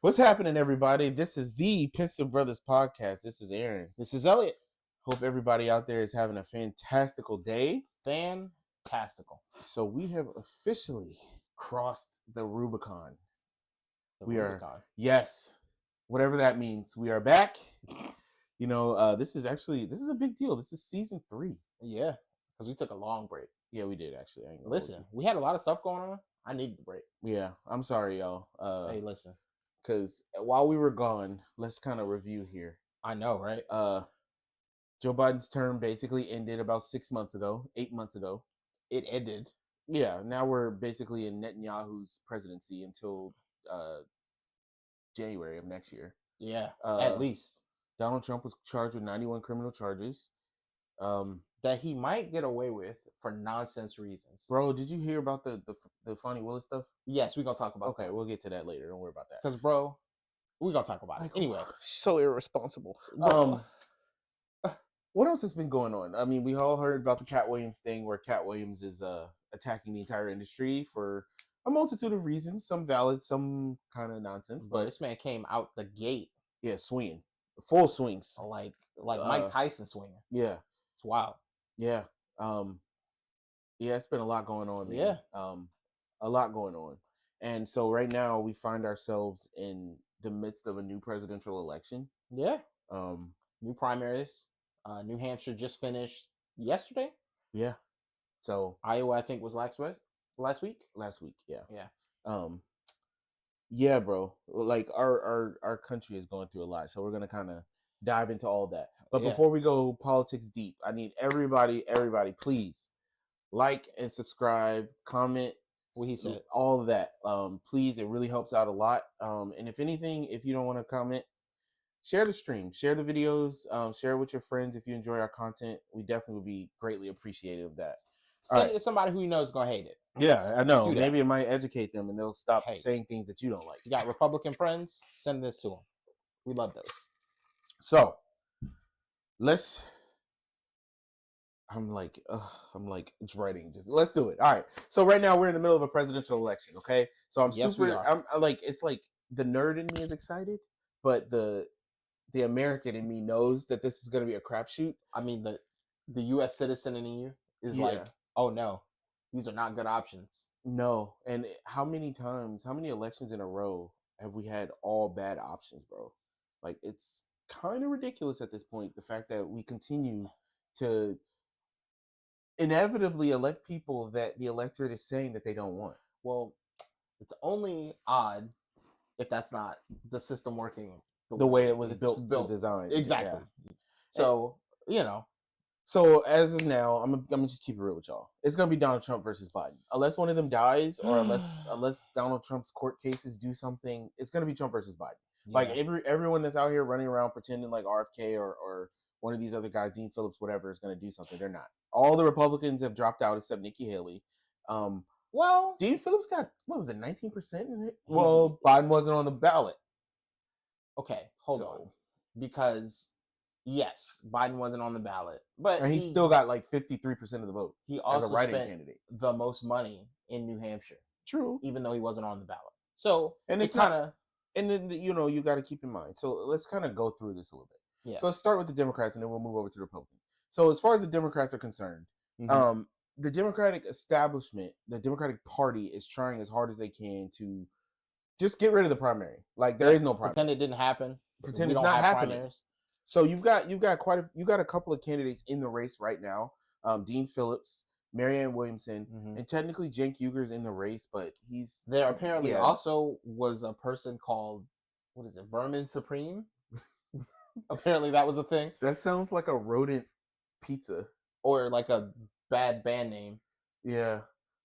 What's happening, everybody? This is the Pensive Brothers podcast. This is Aaron. This is Elliot. Hope everybody out there is having a fantastical day. Fantastical. So we have officially crossed the Rubicon. Rubicon. Yes, whatever that means. We are back. This is a big deal. This is season 3. Yeah, because we took a long break. Yeah, we did actually. Listen, we had a lot of stuff going on. I needed the break. Yeah, I'm sorry, y'all. Hey, listen. Because while we were gone, let's kind of review here. I know, right? Joe Biden's term basically ended about 8 months ago. It ended. Yeah, now we're basically in Netanyahu's presidency until January of next year. Yeah, at least. Donald Trump was charged with 91 criminal charges. That he might get away with for nonsense reasons. Bro, did you hear about the Fonnie Willis stuff? Yes, we're going to talk about that. Okay, we'll get to that later. Don't worry about that. Because, bro, we're going to talk about it. Anyway. So irresponsible. What else has been going on? I mean, we all heard about the Cat Williams thing where Cat Williams is attacking the entire industry for a multitude of reasons. Some valid, some kind of nonsense. But this man came out the gate. Yeah, swinging. Full swings. Like Mike Tyson swinging. Yeah. It's wild. Yeah. It's been a lot going on, man. Yeah. A lot going on. And so right now we find ourselves in the midst of a new presidential election. Yeah. New primaries. New Hampshire just finished yesterday. Yeah. So Iowa, I think, was last week. Last week, yeah. Yeah. Yeah, bro. Like our country is going through a lot. So we're gonna kind of dive into all that. But before we go politics deep, I need everybody, please like and subscribe, comment what he said, all of that. Please, it really helps out a lot. And if anything, if you don't want to comment, share the stream, share the videos, share it with your friends. If you enjoy our content, we definitely would be greatly appreciative of that. Send it to somebody who you know is gonna hate it. Yeah, I know. Maybe it might educate them and they'll stop saying things that you don't like. You got Republican friends? Send this to them. We love those. So I'm dreading. Just let's do it. All right. So right now we're in the middle of a presidential election. Okay. So I'm like, it's like the nerd in me is excited, but the American in me knows that this is going to be a crapshoot. I mean, the U.S. citizen in you is like, oh no, these are not good options. No. And how many elections in a row have we had all bad options, bro? Like, it's kind of ridiculous at this point, the fact that we continue to inevitably elect people that the electorate is saying that they don't want. Well, it's only odd if that's not the system working the way it was built designed. Exactly. Yeah. So, So as of now, I'm gonna just keep it real with y'all. It's gonna be Donald Trump versus Biden. Unless one of them dies, or unless Donald Trump's court cases do something, it's gonna be Trump versus Biden. Yeah. Like everyone that's out here running around pretending like RFK or one of these other guys, Dean Phillips, whatever, is gonna do something. They're not. All the Republicans have dropped out except Nikki Haley. Well, Dean Phillips got 19%? Well, Biden wasn't on the ballot. Okay, hold on, because. Yes, Biden wasn't on the ballot, but he still got like 53% of the vote. He also spent the most money in New Hampshire. True, even though he wasn't on the ballot. So it's kind of, and then you got to keep in mind. So let's kind of go through this a little bit. Yeah. So let's start with the Democrats, and then we'll move over to the Republicans. So as far as the Democrats are concerned, the Democratic establishment, the Democratic Party, is trying as hard as they can to just get rid of the primary. Like there is no primary. Pretend it didn't happen. Pretend it's not happening. Primaries. So you've got a couple of candidates in the race right now. Dean Phillips, Marianne Williamson, and technically Cenk Uygur's in the race, but there apparently also was a person called, what is it, Vermin Supreme? Apparently that was a thing. That sounds like a rodent pizza. Or like a bad band name. Yeah.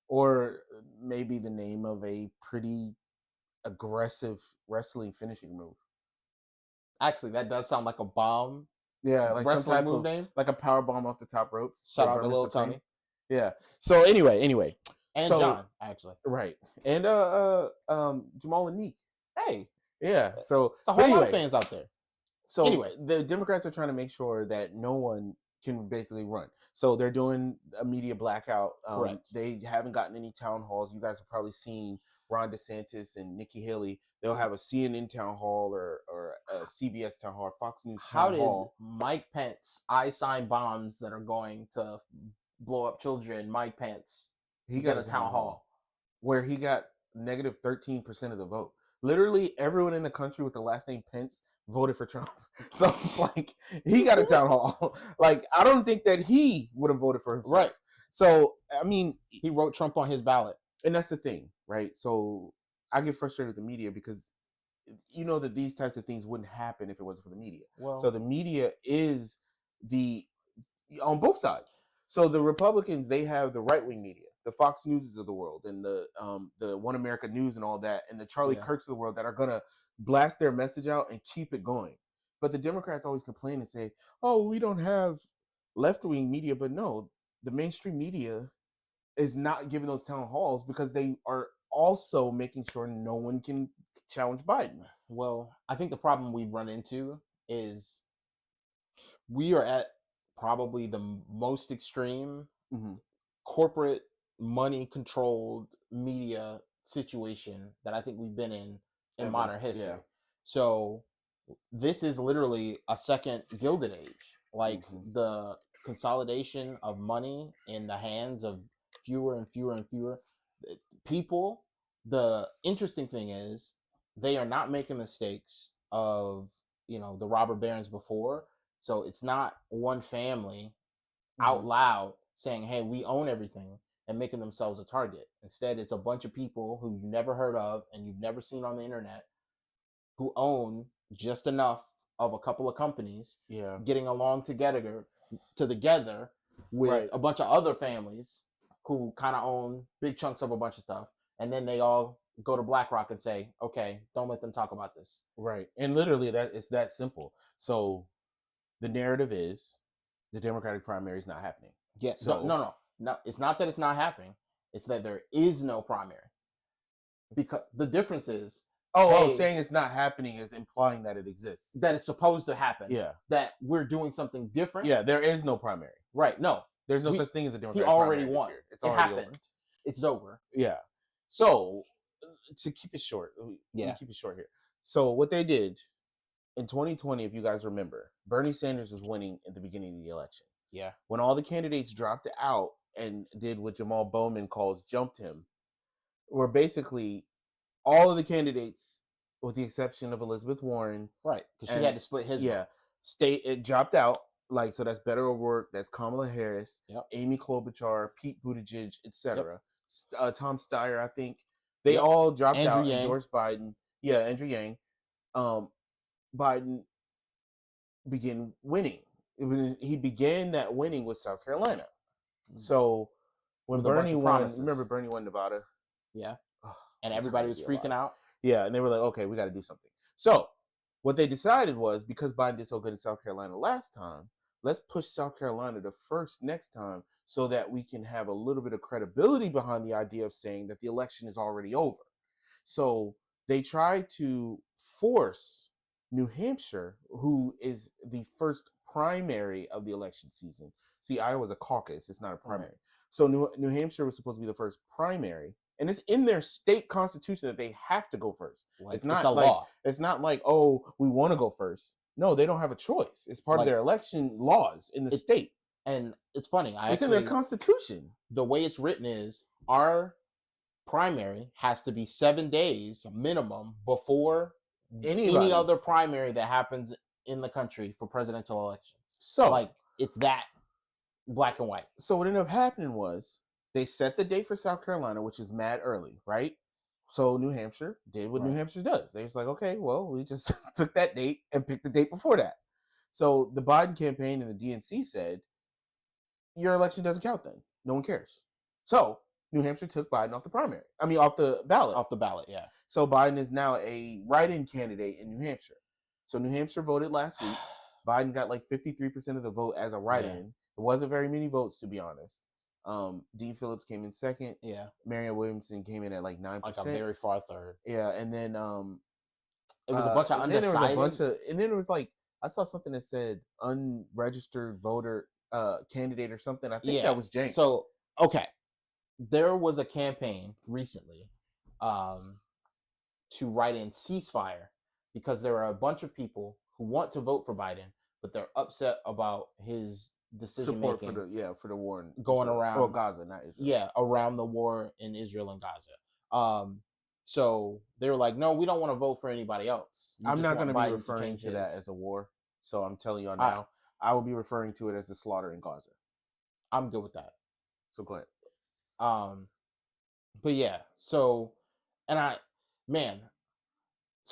Or maybe the name of a pretty aggressive wrestling finishing move. Actually, that does sound like a bomb. Yeah, like wrestling some type move of name. Like a power bomb off the top ropes. Shout out to Lil Tony. Yeah. So anyway. And John, actually. Right. And Jamal and Neek. Hey. Yeah. So it's a whole lot of fans out there. So anyway, the Democrats are trying to make sure that no one can basically run. So they're doing a media blackout. Correct. They haven't gotten any town halls. You guys have probably seen Ron DeSantis and Nikki Haley. They'll have a CNN town hall or a CBS town hall, or Fox News town hall. How did Mike Pence, I sign bombs that are going to blow up children, Mike Pence, he got a town hall where he got negative 13% of the vote. Literally everyone in the country with the last name Pence voted for Trump. So it's like he got a town hall. Like I don't think that he would have voted for himself. Right. So I mean, he wrote Trump on his ballot. And that's the thing, right? So I get frustrated with the media because you know that these types of things wouldn't happen if it wasn't for the media. Well, so the media is on both sides. So the Republicans, they have the right-wing media, the Fox Newses of the world, and the One America News and all that, and the Charlie Kirks of the world that are gonna blast their message out and keep it going. But the Democrats always complain and say, "Oh, we don't have left-wing media," but no, the mainstream media is not giving those town halls because they are also making sure no one can challenge Biden. Well, I think the problem we've run into is we are at probably the most extreme corporate money controlled media situation that I think we've been in modern history. Yeah. So this is literally a second Gilded Age. Like the consolidation of money in the hands of fewer and fewer and fewer people. The interesting thing is they are not making mistakes of, the robber barons before. So it's not one family out loud saying, hey, we own everything and making themselves a target. Instead, it's a bunch of people who you've never heard of and you've never seen on the internet who own just enough of a couple of companies getting along together with a bunch of other families who kind of own big chunks of a bunch of stuff. And then they all go to BlackRock and say, okay, don't let them talk about this. Right. And literally it's that simple. So the narrative is the Democratic primary is not happening. Yeah. So, no. It's not that it's not happening. It's that there is no primary. Because the difference is, saying it's not happening is implying that it exists. That it's supposed to happen. Yeah. That we're doing something different. Yeah, there is no primary. Right. No. There's no such thing as a Democratic primary. He already primary won. It's already happened. Over. It's over. Yeah. So to keep it short, we keep it short here. So what they did in 2020, if you guys remember, Bernie Sanders was winning at the beginning of the election. Yeah. When all the candidates dropped out and did what Jamal Bowman calls jumped him, were basically all of the candidates, with the exception of Elizabeth Warren. Right. Because she had to split his. Yeah. It dropped out. Like, so that's Beto O'Rourke, that's Kamala Harris, Amy Klobuchar, Pete Buttigieg, etc. Tom Steyer, I think. They all dropped out, endorsed Biden. Yeah, Andrew Yang. Biden began winning. He began that winning with South Carolina. So when Bernie won, remember Bernie won Nevada? Yeah. And everybody was freaking out. Yeah, and they were like, okay, we got to do something. So what they decided was, because Biden did so good in South Carolina last time, let's push South Carolina to first next time so that we can have a little bit of credibility behind the idea of saying that the election is already over. So they tried to force New Hampshire, who is the first primary of the election season. See, Iowa's a caucus. It's not a primary. Right. So New Hampshire was supposed to be the first primary. And it's in their state constitution that they have to go first. Like, it's not a like law. It's not like, oh, we want to go first. No, they don't have a choice. It's part of their election laws in the state. And it's funny. It's in their constitution. The way it's written is our primary has to be 7 days minimum before any other primary that happens in the country for presidential elections. So it's that black and white. So what ended up happening was they set the date for South Carolina, which is mad early, right? So New Hampshire did what New Hampshire does. They was like, okay, well, we just took that date and picked the date before that. So the Biden campaign and the DNC said, your election doesn't count then. No one cares. So New Hampshire took Biden off the ballot. Off the ballot, yeah. So Biden is now a write-in candidate in New Hampshire. So New Hampshire voted last week. Biden got like 53% of the vote as a write-in. Yeah. It wasn't very many votes, to be honest. Dean Phillips came in second. Yeah. Marianne Williamson came in at like 9%. Like a very far third. Yeah, and then it was a bunch of undecided. And then there was like, I saw something that said unregistered voter candidate or something. I think that was James. So okay, there was a campaign recently to write in ceasefire because there are a bunch of people who want to vote for Biden, but they're upset about his decision support making for the war in going Israel. around Gaza, not Israel. Yeah, around the war in Israel and Gaza. So they were like, no, we don't want to vote for anybody else. I'm not going to be referring to that as a war. So I'm telling you now, I will be referring to it as the slaughter in Gaza. I'm good with that. So go ahead. But yeah, so a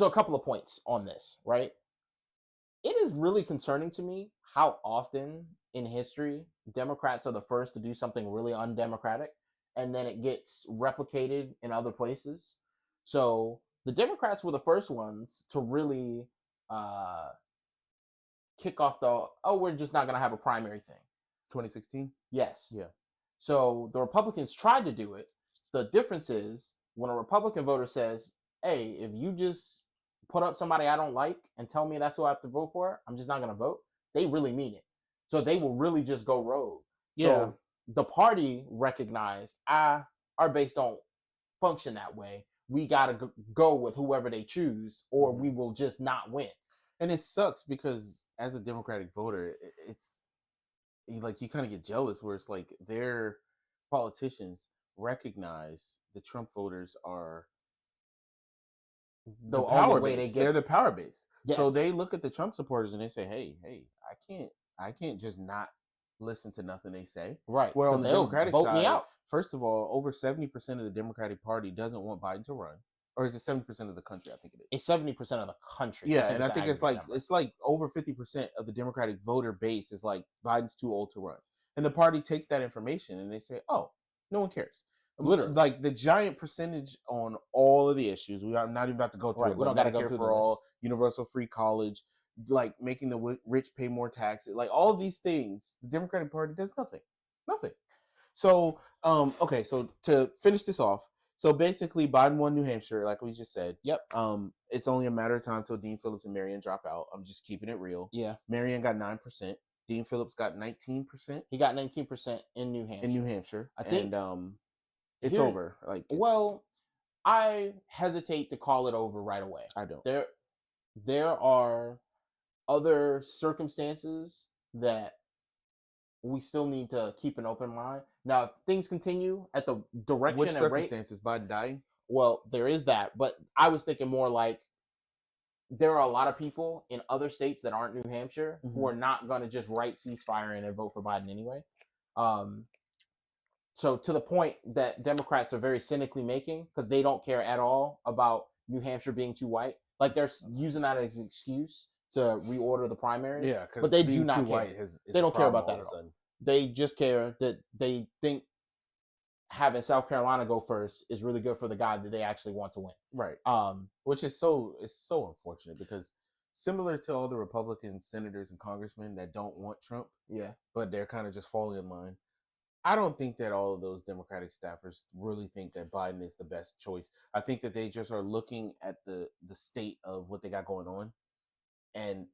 couple of points on this, right? It is really concerning to me how often in history Democrats are the first to do something really undemocratic, and then it gets replicated in other places. So the Democrats were the first ones to really kick off we're just not going to have a primary thing. 2016? Yes. Yeah. So the Republicans tried to do it. The difference is when a Republican voter says, hey, if you just put up somebody I don't like and tell me that's who I have to vote for, I'm just not going to vote. They really mean it. So they will really just go rogue. Yeah. So the party recognized, our base don't function that way. We got to go with whoever they choose or we will just not win. And it sucks because as a Democratic voter, it's like you kind of get jealous where it's like their politicians recognize the Trump voters are the power base. They're the power base. Yes. So they look at the Trump supporters and they say, hey, I can't just not listen to nothing they say. Right. Where on the Democratic side, first of all, over 70% of the Democratic Party doesn't want Biden to run. Or is it 70% of the country? I think it is. It's 70% of the country. Yeah, and I think it's like over 50% of the Democratic voter base is like Biden's too old to run. And the party takes that information and they say, oh, no one cares. Literally. Like the giant percentage on all of the issues. We are not even about to go through it. We don't got to go through for all, universal free college, like making the rich pay more taxes, like all these things. The Democratic Party does nothing. So, okay, so to finish this off, so basically Biden won New Hampshire, like we just said. Yep. It's only a matter of time till Dean Phillips and Marion drop out. I'm just keeping it real. Yeah. Marion got 9%. Dean Phillips got 19%. He got 19% in New Hampshire. I think it's over. I hesitate to call it over right away. I don't. There are other circumstances that we still need to keep an open mind. Now, if things continue at the direction Which and circumstances? Biden dying? Well, there is that, but I was thinking more like there are a lot of people in other states that aren't New Hampshire who are not going to just write ceasefire in and vote for Biden anyway. So to the point that Democrats are very cynically making because they don't care at all about New Hampshire being too white. Like they're using that as an excuse to reorder the primaries. Yeah, but they do not care. They don't care about that at all. They just care that they think having South Carolina go first is really good for the guy that they actually want to win. Right. Which is so unfortunate because similar to all the Republican senators and congressmen that don't want Trump, but they're kind of just falling in line. I don't think that all of those Democratic staffers really think that Biden is the best choice. I think that they just are looking at the state of what they got going on, and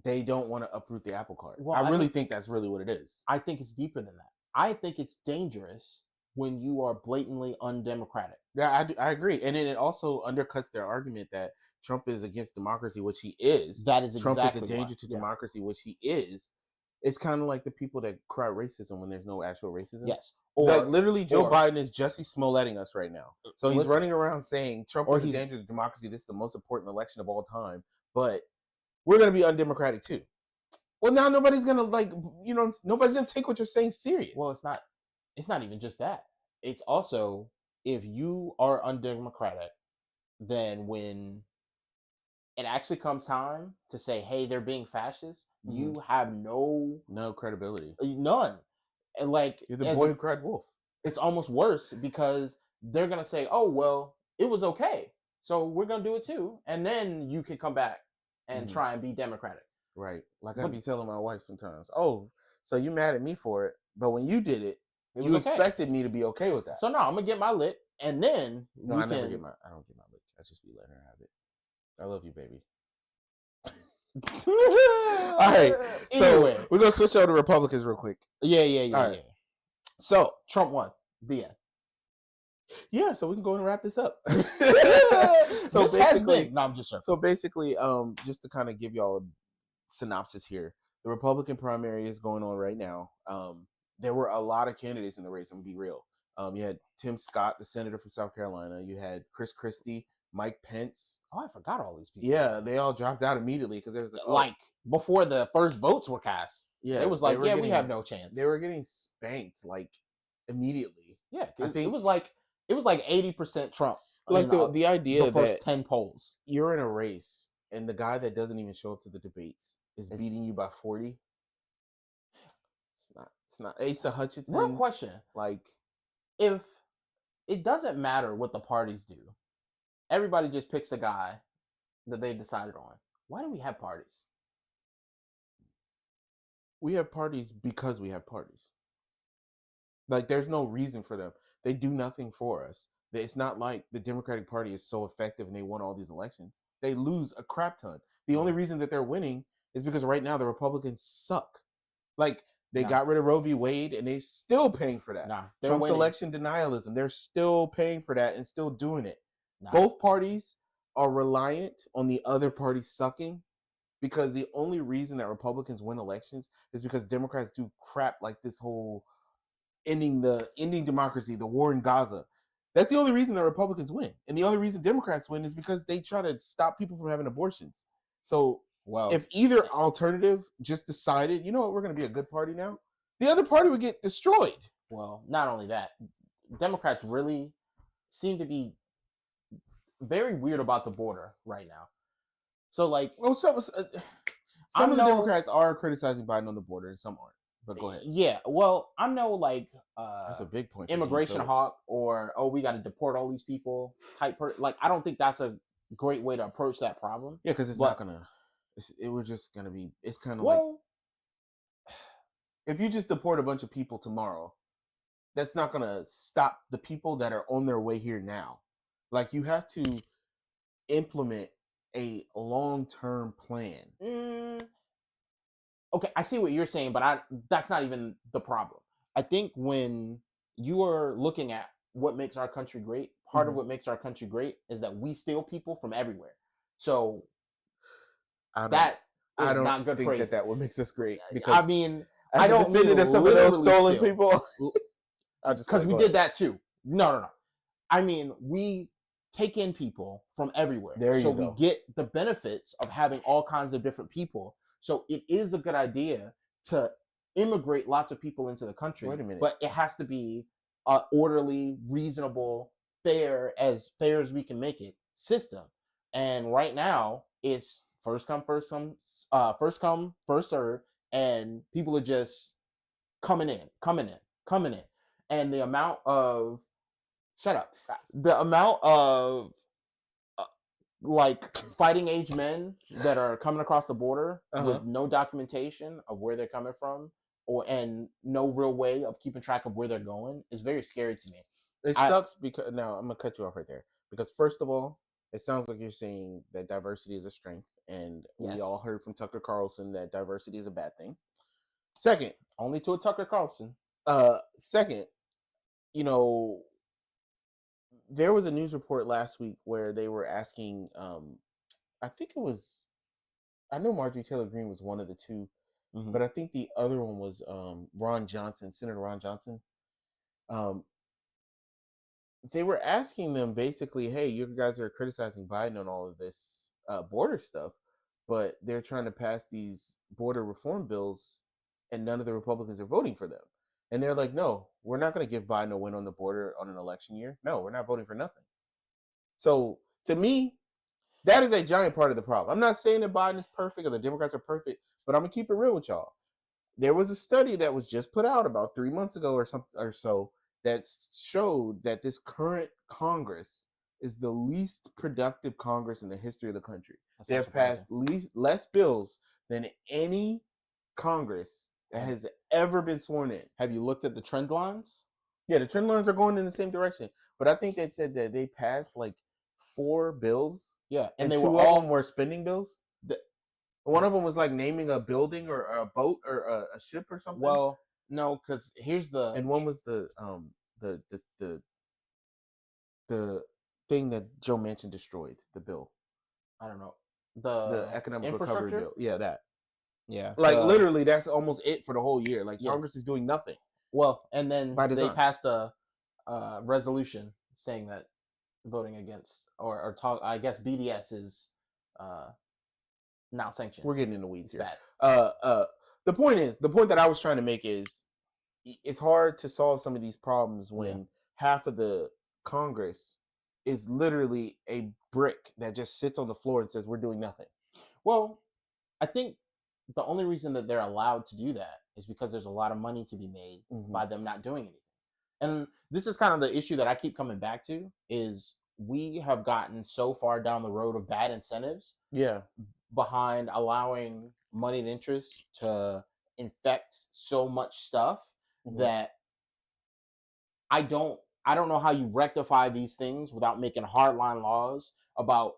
they don't want to uproot the apple cart. Well, I really think that's really what it is. I think it's deeper than that. I think it's dangerous when you are blatantly undemocratic. Yeah, I agree. And then it also undercuts their argument that Trump is against democracy, which he is. That is Trump exactly is a danger to democracy, which he is. It's kind of like the people that cry racism when there's no actual racism. Yes. Like literally Joe Biden is Jussie Smolletting us right now. So he's running around saying Trump is a danger to democracy. This is the most important election of all time. But we're going to be undemocratic too. Well, now nobody's going to nobody's going to take what you're saying serious. Well, it's not even just that. It's also if you are undemocratic, then when it actually comes time to say, hey, they're being fascist, you have no credibility. None. And like you're the boy who cried wolf. It's almost worse because they're gonna say, oh well, it was okay. So we're gonna do it too. And then you can come back and try and be democratic. Right. Like I be telling my wife sometimes, oh, so you mad at me for it, but when you did it, you expected me to be okay with that. So no, I'm gonna get my lick and then I don't get my lick. I just be letting her have it. I love you, baby. All right, so Anyway. we're gonna switch over to Republicans real quick. Yeah. So Trump won. The end. Yeah, so we can go and wrap this up. So this has been. No, I'm just joking. So basically, just to kind of give y'all a synopsis here, the Republican primary is going on right now. There were a lot of candidates in the race. I'm gonna be real. You had Tim Scott, the senator from South Carolina. You had Chris Christie, Mike Pence. Oh, I forgot all these people. Yeah, they all dropped out immediately because there was like before the first votes were cast. Yeah, it was like, we have no chance. They were getting spanked like immediately. Yeah, I think it was like 80% Trump. Like the idea the first that 10 polls, you're in a race and the guy that doesn't even show up to the debates is beating you by 40. It's not Asa Hutchinson. Real question. Like, if it doesn't matter what the parties do, everybody just picks a guy that they've decided on. Why do we have parties? We have parties because we have parties. Like, there's no reason for them. They do nothing for us. It's not like the Democratic Party is so effective and they won all these elections. They lose a crap ton. The only reason that they're winning is because right now the Republicans suck. Like, they got rid of Roe v. Wade and they're still paying for that. Trump's election denialism, they're still paying for that and still doing it. Both parties are reliant on the other party sucking, because the only reason that Republicans win elections is because Democrats do crap like this whole ending democracy, the war in Gaza. That's the only reason that Republicans win. And the only reason Democrats win is because they try to stop people from having abortions. So if either alternative just decided, you know what, we're going to be a good party now, the other party would get destroyed. Well, not only that, Democrats really seem to be very weird about the border right now. So, like, some of the Democrats are criticizing Biden on the border and some aren't. But go ahead. Yeah, well, I'm no that's a big point. Immigration hawk or we got to deport all these people type. Like, I don't think that's a great way to approach that problem. Yeah, because not gonna. It was just gonna be. It's kind of like if you just deport a bunch of people tomorrow, that's not gonna stop the people that are on their way here now. Like, you have to implement a long-term plan. Okay, I see what you're saying, but that's not even the problem. I think when you are looking at what makes our country great, part of what makes our country great is that we steal people from everywhere. So that is not good phrasing. That what makes us great. Because I mean, I don't mean that some of those stolen people. Because we did that too. No. I mean, we take in people from everywhere. We get the benefits of having all kinds of different people. So it is a good idea to immigrate lots of people into the country. Wait a minute. But it has to be an orderly, reasonable, fair as we can make it system. And right now, it's first come, first serve, and people are just coming in. And the amount of like fighting age men that are coming across the border with no documentation of where they're coming from and no real way of keeping track of where they're going is very scary to me. It sucks because now I'm gonna cut you off right there, because first of all, it sounds like you're saying that diversity is a strength, and we all heard from Tucker Carlson that diversity is a bad thing. Second, only to a Tucker Carlson. Second, there was a news report last week where they were asking, I know Marjorie Taylor Greene was one of the two, but I think the other one was Senator Ron Johnson. They were asking them basically, hey, you guys are criticizing Biden on all of this border stuff, but they're trying to pass these border reform bills and none of the Republicans are voting for them. And they're like, no, we're not going to give Biden a win on the border on an election year. No, we're not voting for nothing. So to me, that is a giant part of the problem. I'm not saying that Biden is perfect or the Democrats are perfect, but I'm going to keep it real with y'all. There was a study that was just put out about 3 months ago or so that showed that this current Congress is the least productive Congress in the history of the country. They have passed less bills than any Congress that has ever been sworn in. Have you looked at the trend lines? Yeah, the trend lines are going in the same direction. But I think they said that they passed like 4 bills. Yeah, and they 2 of them were spending bills. One of them was like naming a building or a boat or a ship or something. Well, no, because here's the and one was the the thing that Joe Manchin destroyed, the bill. I don't know, The economic recovery bill. Yeah, that. Yeah, like literally, that's almost it for the whole year. Like Yeah. Congress is doing nothing. Well, and then By they design. passed a resolution saying that voting against or talk. I guess BDS is not sanctioned. We're getting in the weeds It's here. bad. The point that I was trying to make is it's hard to solve some of these problems when half of the Congress is literally a brick that just sits on the floor and says we're doing nothing. Well, I think the only reason that they're allowed to do that is because there's a lot of money to be made by them not doing anything. And this is kind of the issue that I keep coming back to is we have gotten so far down the road of bad incentives behind allowing moneyed interests to infect so much stuff that I don't know how you rectify these things without making hardline laws about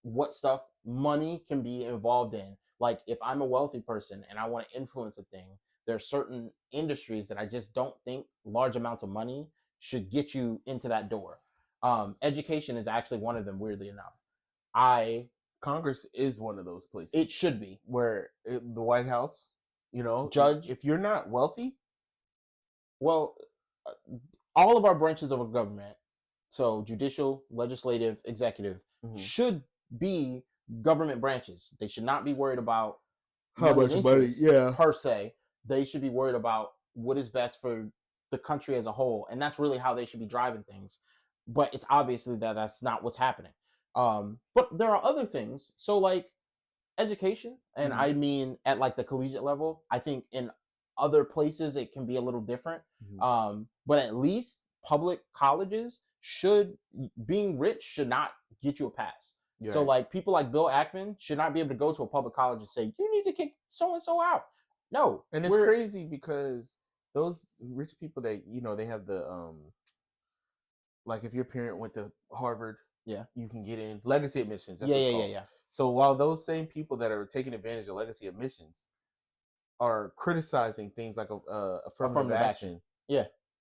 what stuff money can be involved in. Like if I'm a wealthy person and I want to influence a thing, there are certain industries that I just don't think large amounts of money should get you into that door. Education is actually one of them, weirdly enough. Congress is one of those places. It should be. Where the White House, judge, if you're not wealthy, well, all of our branches of a government, so judicial, legislative, executive, should be government branches. They should not be worried about how much money, per se. They should be worried about what is best for the country as a whole, and that's really how they should be driving things. But it's obviously that's not what's happening. But there are other things. So like education, and I mean at like the collegiate level, I think in other places it can be a little different. But at least public colleges being rich should not get you a pass. So like people like Bill Ackman should not be able to go to a public college and say, you need to kick so and so out. No. And it's crazy because those rich people that, they have the like if your parent went to Harvard, you can get in legacy admissions. That's what it's called. So while those same people that are taking advantage of legacy admissions are criticizing things like affirmative action,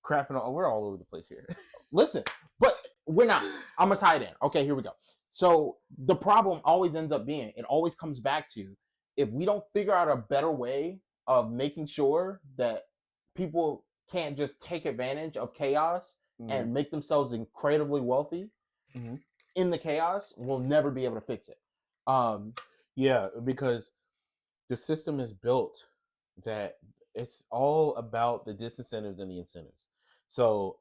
crapping on, we're all over the place here. Listen, but we're not. I'm gonna tie it in. Okay, here we go. So the problem always ends up being, it always comes back to, if we don't figure out a better way of making sure that people can't just take advantage of chaos and make themselves incredibly wealthy in the chaos, we'll never be able to fix it. Because the system is built that it's all about the disincentives and the incentives. So,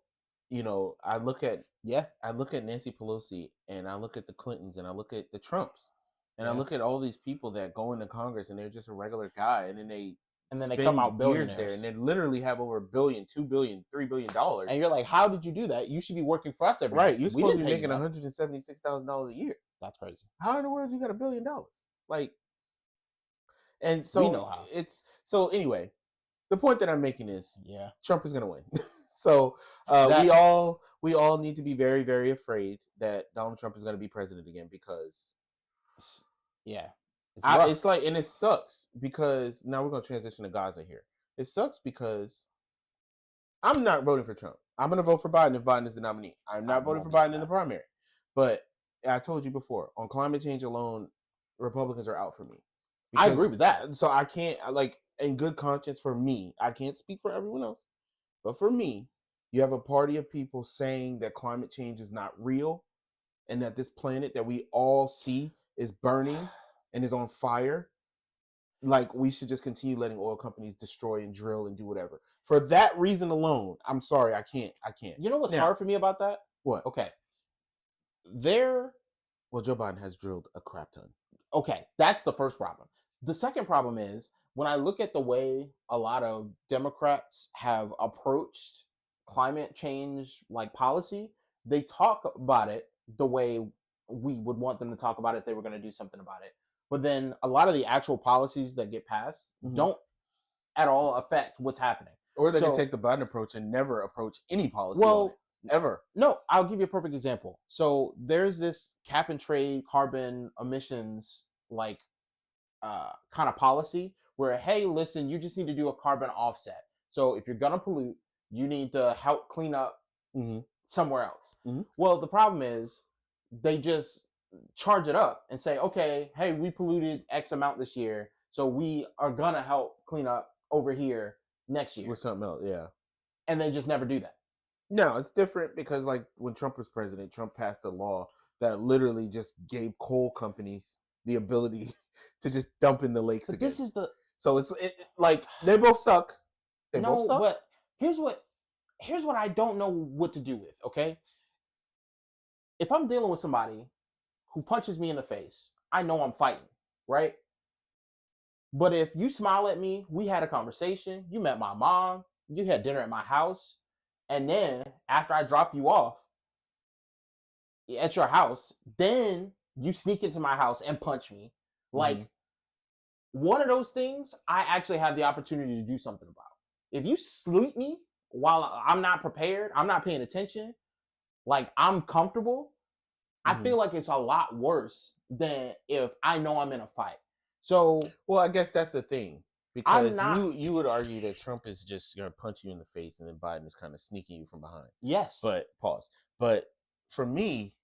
I look at Nancy Pelosi, and I look at the Clintons, and I look at the Trumps, and I look at all these people that go into Congress and they're just a regular guy, and then they come out billionaires there, and they literally have over $1 billion, $2 billion, $3 billion. And you're like, how did you do that? You should be working for us every day. You're supposed to be making $176,000 a year. That's crazy. How in the world you got $1 billion? Like, and so we know how. So anyway, the point that I'm making is, Trump is gonna win. So we all need to be very, very afraid that Donald Trump is going to be president again, because it's like, and it sucks because now we're going to transition to Gaza here. It sucks because I'm not voting for Trump. I'm going to vote for Biden if Biden is the nominee. I'm not voting for Biden in the primary. But I told you before, on climate change alone, Republicans are out for me. I agree with that. So I can't, in good conscience, for me, I can't speak for everyone else. But for me, you have a party of people saying that climate change is not real and that this planet that we all see is burning and is on fire. Like, we should just continue letting oil companies destroy and drill and do whatever. For that reason alone, I'm sorry, I can't. You know what's hard for me about that? What? Okay. Well, Joe Biden has drilled a crap ton. Okay, that's the first problem. The second problem is, when I look at the way a lot of Democrats have approached climate change policy, they talk about it the way we would want them to talk about it if they were going to do something about it. But then a lot of the actual policies that get passed don't at all affect what's happening. Or they can take the Biden approach and never approach any policy on it, ever. No, I'll give you a perfect example. So there's this cap and trade carbon emissions kind of policy where, hey, listen, you just need to do a carbon offset. So if you're gonna pollute, you need to help clean up somewhere else. Well, the problem is they just charge it up and say, okay, hey, we polluted X amount this year, so we are gonna help clean up over here next year with something else. Yeah, and they just never do that. No, it's different because like when Trump was president, Trump passed a law that literally just gave coal companies the ability to just dump in the lakes But again. this is the So it's like they both suck. They both no, suck. but here's what I don't know what to do with. Okay, if I'm dealing with somebody who punches me in the face, I know I'm fighting, right? But if you smile at me, we had a conversation, you met my mom, you had dinner at my house, and then after I drop you off at your house, then you sneak into my house and punch me. Like one of those things, I actually have the opportunity to do something about. If you sleep me while I'm not prepared, I'm not paying attention, like I'm comfortable, I feel like it's a lot worse than if I know I'm in a fight. So, well, I guess that's the thing because you would argue that Trump is just going to punch you in the face and then Biden is kind of sneaking you from behind. Yes. But pause. But for me,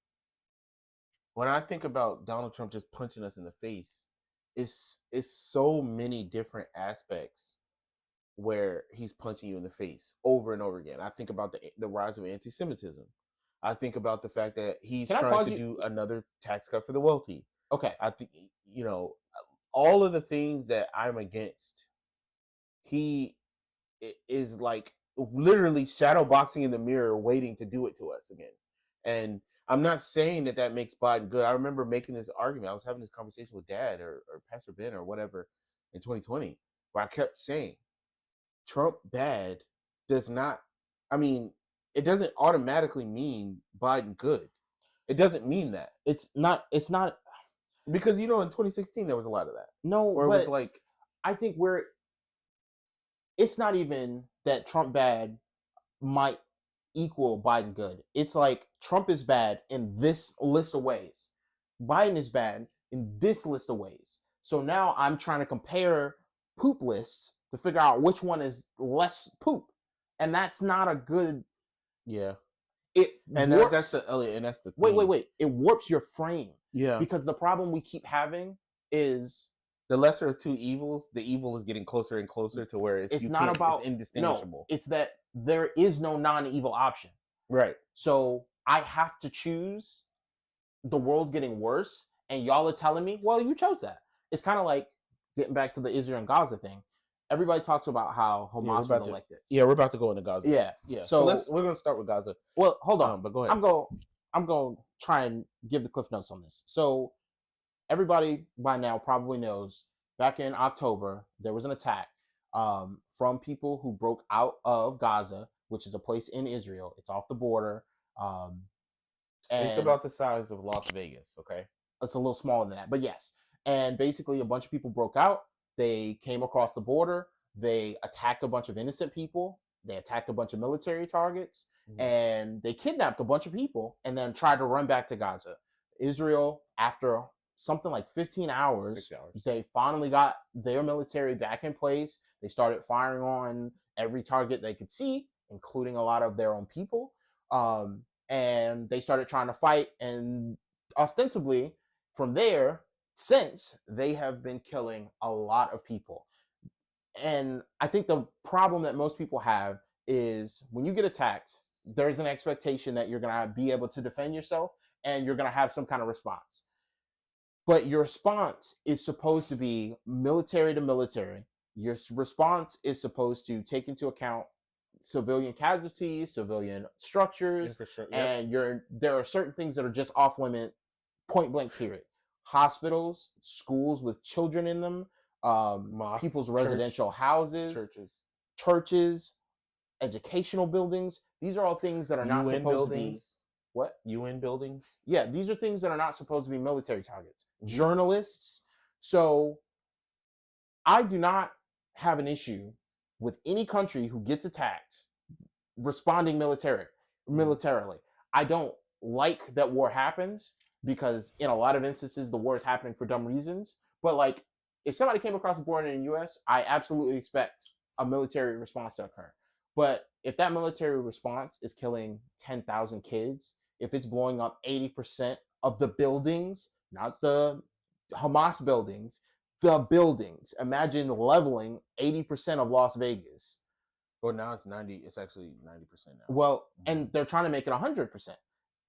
when I think about Donald Trump just punching us in the face, it's so many different aspects where he's punching you in the face over and over again. I think about the rise of anti-Semitism. I think about the fact that he's trying to do another tax cut for the wealthy. Okay. I think, all of the things that I'm against, he is like literally shadow boxing in the mirror waiting to do it to us again. And I'm not saying that makes Biden good. I remember making this argument. I was having this conversation with Dad or Pastor Ben or whatever in 2020 where I kept saying Trump bad does not, it doesn't automatically mean Biden good. It doesn't mean that. It's not because in 2016 there was a lot of that. No, where it was like, I think it's not even that Trump bad might equal Biden good. It's like Trump is bad in this list of ways. Biden is bad in this list of ways. So now I'm trying to compare poop lists to figure out which one is less poop. And that's not a good. Yeah. That's the thing. Wait. It warps your frame. Yeah. Because the problem we keep having is the lesser of two evils. The evil is getting closer and closer to where it's not about it's indistinguishable. No, it's that there is no non-evil option. Right. So I have to choose the world getting worse, and y'all are telling me, well, you chose that. It's kind of like getting back to the Israel and Gaza thing. Everybody talks about how Hamas was elected. We're about to go into Gaza. Yeah. So we're going to start with Gaza. Well, hold on. But go ahead. I'm going to try and give the cliff notes on this. So everybody by now probably knows back in October, there was an attack from people who broke out of Gaza, which is a place in Israel. It's off the border. And it's about the size of Las Vegas, okay? It's a little smaller than that, but yes. And basically a bunch of people broke out. They came across the border. They attacked a bunch of innocent people. They attacked a bunch of military targets. And they kidnapped a bunch of people and then tried to run back to Gaza. Israel, after something like 15 hours, they finally got their military back in place. They started firing on every target they could see, including a lot of their own people. And they started trying to fight. And ostensibly, from there, since they have been killing a lot of people. And I think the problem that most people have is when you get attacked, there's an expectation that you're going to be able to defend yourself and you're going to have some kind of response. But your response is supposed to be military to military. Your response is supposed to take into account civilian casualties, civilian structures, and there are certain things that are just off limit, point blank period. Hospitals, schools with children in them, mosques, people's residential houses, churches, educational buildings. These are all things that are not supposed to be. What? UN buildings? Yeah, these are things that are not supposed to be military targets. Journalists. So I do not have an issue with any country who gets attacked responding militarily. I don't like that war happens because in a lot of instances the war is happening for dumb reasons. But like if somebody came across the border in the U.S., I absolutely expect a military response to occur. But if that military response is killing 10,000 kids, if it's blowing up 80% of the buildings, not the Hamas buildings, the buildings. Imagine leveling 80% of Las Vegas. Well, now it's 90. It's actually 90% now. Well, and they're trying to make it 100%.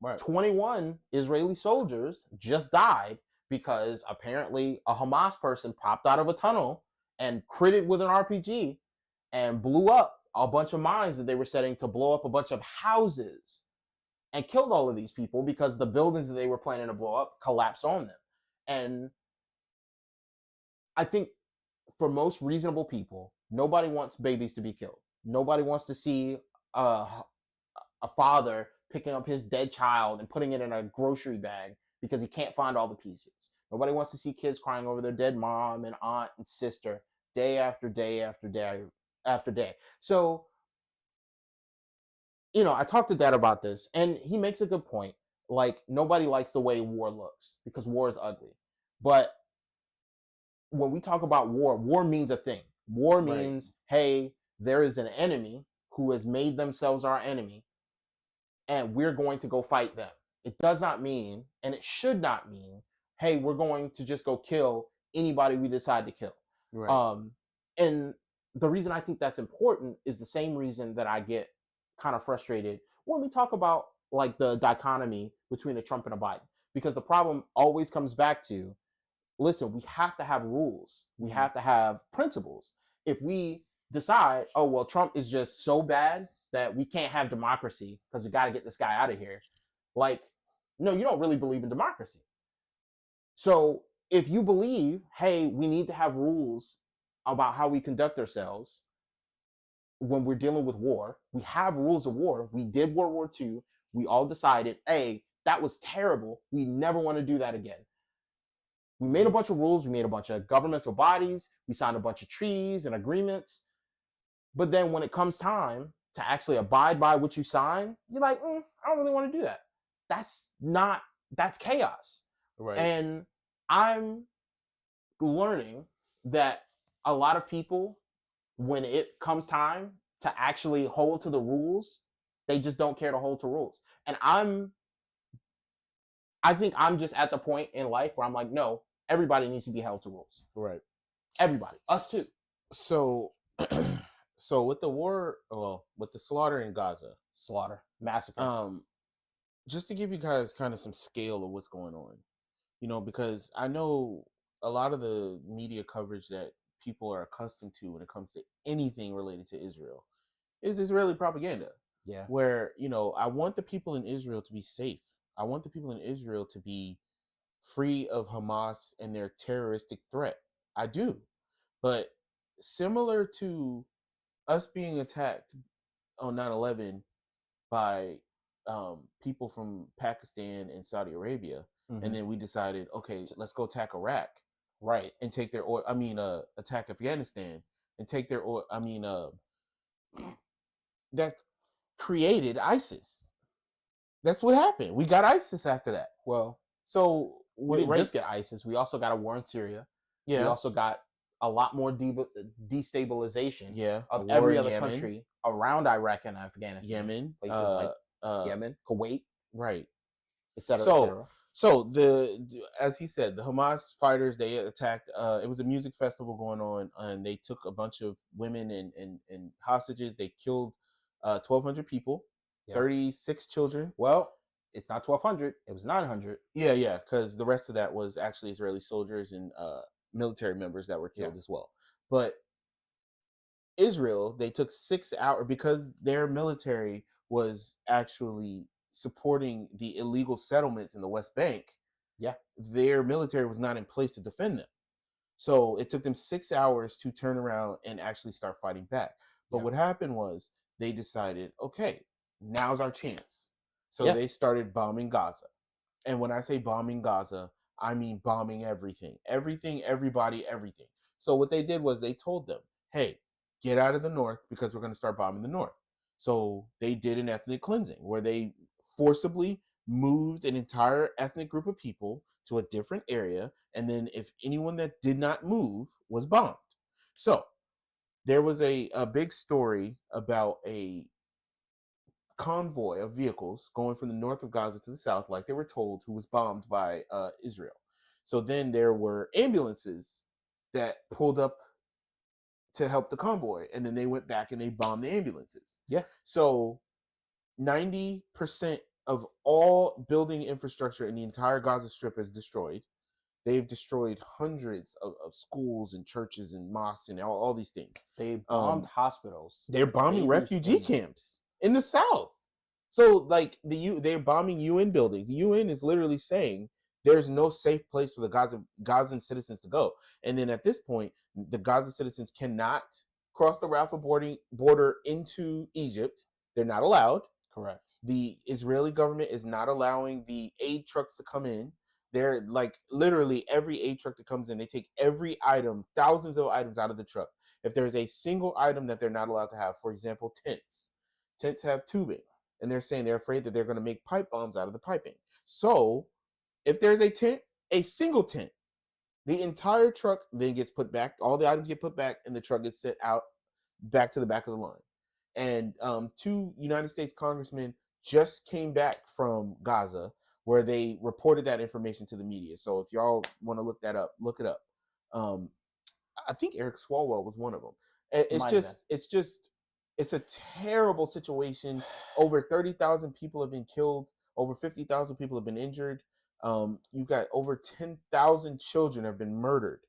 Right. 21 Israeli soldiers just died because apparently a Hamas person popped out of a tunnel and critted with an RPG and blew up a bunch of mines that they were setting to blow up a bunch of houses and killed all of these people because the buildings that they were planning to blow up collapsed on them. And I think for most reasonable people, nobody wants babies to be killed. Nobody wants to see a father picking up his dead child and putting it in a grocery bag because he can't find all the pieces. Nobody wants to see kids crying over their dead mom and aunt and sister day after day after day after day. So, I talked to Dad about this, and he makes a good point. Like, nobody likes the way war looks because war is ugly. But when we talk about war means a thing. War means, hey, there is an enemy who has made themselves our enemy, and we're going to go fight them. It does not mean, and it should not mean, hey, we're going to just go kill anybody we decide to kill. Right. And the reason I think that's important is the same reason that I get kind of frustrated when we talk about like the dichotomy between a Trump and a Biden. Because the problem always comes back to, listen, we have to have rules. We have to have principles. If we decide, oh, well, Trump is just so bad that we can't have democracy because we got to get this guy out of here. Like, no, you don't really believe in democracy. So if you believe, hey, we need to have rules about how we conduct ourselves when we're dealing with war, we have rules of war. We did World War II. We all decided, hey, that was terrible. We never want to do that again. We made a bunch of rules. We made a bunch of governmental bodies. We signed a bunch of treaties and agreements. But then when it comes time to actually abide by what you sign, you're like, I don't really want to do that. That's chaos. Right. And I'm learning that a lot of people, when it comes time to actually hold to the rules, they just don't care to hold to rules. And I think I'm just at the point in life where I'm like, no, everybody needs to be held to rules. Right. Everybody. Us too. So so with the war, with the slaughter in Gaza. Massacre. Just to give you guys kind of some scale of what's going on. Because I know a lot of the media coverage that people are accustomed to when it comes to anything related to Israel is Israeli propaganda. Yeah. Where, I want the people in Israel to be safe. I want the people in Israel to be free of Hamas and their terroristic threat. I do. But similar to us being attacked on 9/11 by people from Pakistan and Saudi Arabia, and then we decided, okay, let's go attack Iraq, right, and take their oil. Attack Afghanistan and take their oil. That created ISIS. That's what happened. We got ISIS after that. Well, so we didn't just get ISIS. We also got a war in Syria. Yeah. We also got a lot more destabilization of every other country around Iraq and Afghanistan. Yemen. Places like Yemen, Kuwait. Right. Et cetera, et cetera. So as he said, the Hamas fighters, they attacked. It was a music festival going on, and they took a bunch of women and hostages. They killed 1,200 people, 36 children. Well, it's not 1,200. It was 900. Yeah, because the rest of that was actually Israeli soldiers and military members that were killed as well. But Israel, they took 6 hours because their military was actually supporting the illegal settlements in the West Bank. Yeah. Their military was not in place to defend them. So it took them 6 hours to turn around and actually start fighting back. But what happened was they decided, okay, now's our chance. So they started bombing Gaza. And when I say bombing Gaza, I mean bombing everything. Everything, everybody, everything. So what they did was they told them, hey, get out of the north because we're going to start bombing the north. So they did an ethnic cleansing where they forcibly moved an entire ethnic group of people to a different area, and then if anyone that did not move was bombed. So there was a big story about a convoy of vehicles going from the north of Gaza to the south, like they were told, who was bombed by Israel. So then there were ambulances that pulled up to help the convoy, and then they went back and they bombed the ambulances. Yeah. So 90% of all building infrastructure in the entire Gaza Strip is destroyed. They've destroyed hundreds of schools and churches and mosques and all these things. They bombed hospitals. They're bombing refugee camps in the south. So like they're bombing UN buildings. The UN is literally saying there's no safe place for the Gazan citizens to go. And then at this point, the Gaza citizens cannot cross the Rafah border into Egypt. They're not allowed. Correct. The Israeli government is not allowing the aid trucks to come in. They're like literally every aid truck that comes in, they take every item, thousands of items out of the truck. If there's a single item that they're not allowed to have, for example, tents. Tents have tubing, and they're saying they're afraid that they're going to make pipe bombs out of the piping. So if there's a tent, a single tent, the entire truck then gets put back. All the items get put back, and the truck gets sent out back to the back of the line. And 2 United States congressmen just came back from Gaza, where they reported that information to the media. So if y'all want to look that up, look it up. I think Eric Swalwell was one of them. It's a terrible situation. Over 30,000 people have been killed. Over 50,000 people have been injured. You've got over 10,000 children have been murdered.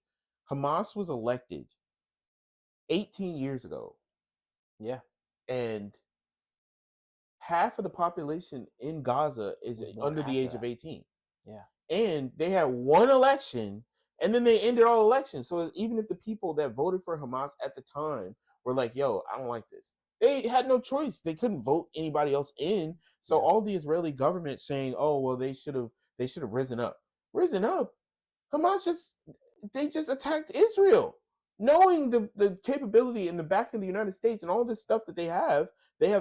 Hamas was elected 18 years ago. Yeah. And half of the population in Gaza is under the age of 18. Yeah. And they had one election, and then they ended all elections. So even if the people that voted for Hamas at the time were like, yo, I don't like this, they had no choice. They couldn't vote anybody else in. So all the Israeli government saying, oh, well, they should have risen up. Risen up? Hamas they just attacked Israel. Knowing the capability in the back of the United States and all this stuff that they have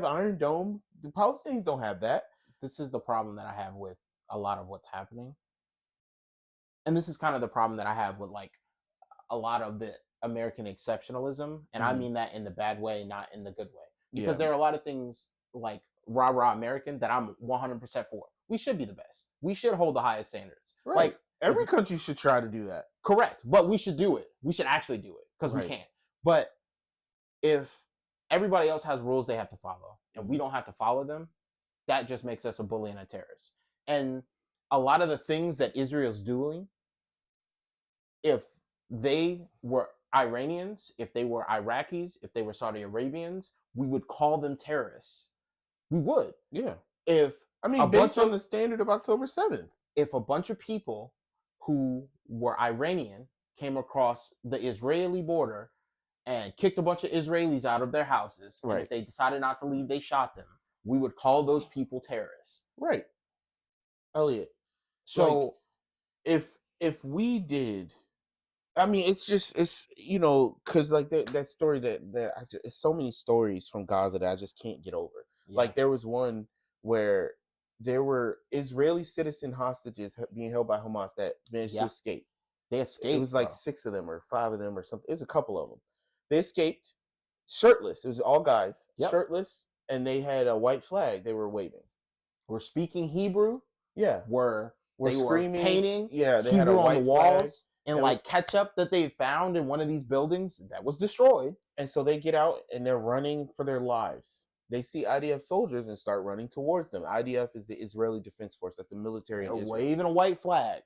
Iron Dome. The Palestinians don't have that. This is the problem that I have with a lot of what's happening. And this is kind of the problem that I have with like a lot of the American exceptionalism. And I mean that in the bad way, not in the good way. Because there are a lot of things like rah-rah American that I'm 100% for. We should be the best. We should hold the highest standards. Right. Like every country should try to do that. Correct. But we should do it. We should actually do it because we can't. But if everybody else has rules they have to follow and we don't have to follow them, that just makes us a bully and a terrorist. And a lot of the things that Israel's doing, if they were Iranians, if they were Iraqis, if they were Saudi Arabians, we would call them terrorists. We would. Yeah. Based on the standard of October 7th. If a bunch of people who were Iranian came across the Israeli border and kicked a bunch of Israelis out of their houses, and if they decided not to leave, they shot them, we would call those people terrorists. Right. Elliot. So if we did, it's because like that story it's so many stories from Gaza that I just can't get over. Yeah. Like there was one where there were Israeli citizen hostages being held by Hamas that managed to escape. They escaped. It was like 6 of them or 5 of them or something. It was a couple of them. They escaped shirtless. It was all guys, shirtless, and they had a white flag they were waving. Were speaking Hebrew. Yeah. Were screaming, painting. Yeah, they Hebrew had a white on the walls. flag. And like ketchup that they found in one of these buildings that was destroyed. And so they get out and they're running for their lives. They see IDF soldiers and start running towards them. IDF is the Israeli Defense Force. That's the military in Israel. Waving a white flag.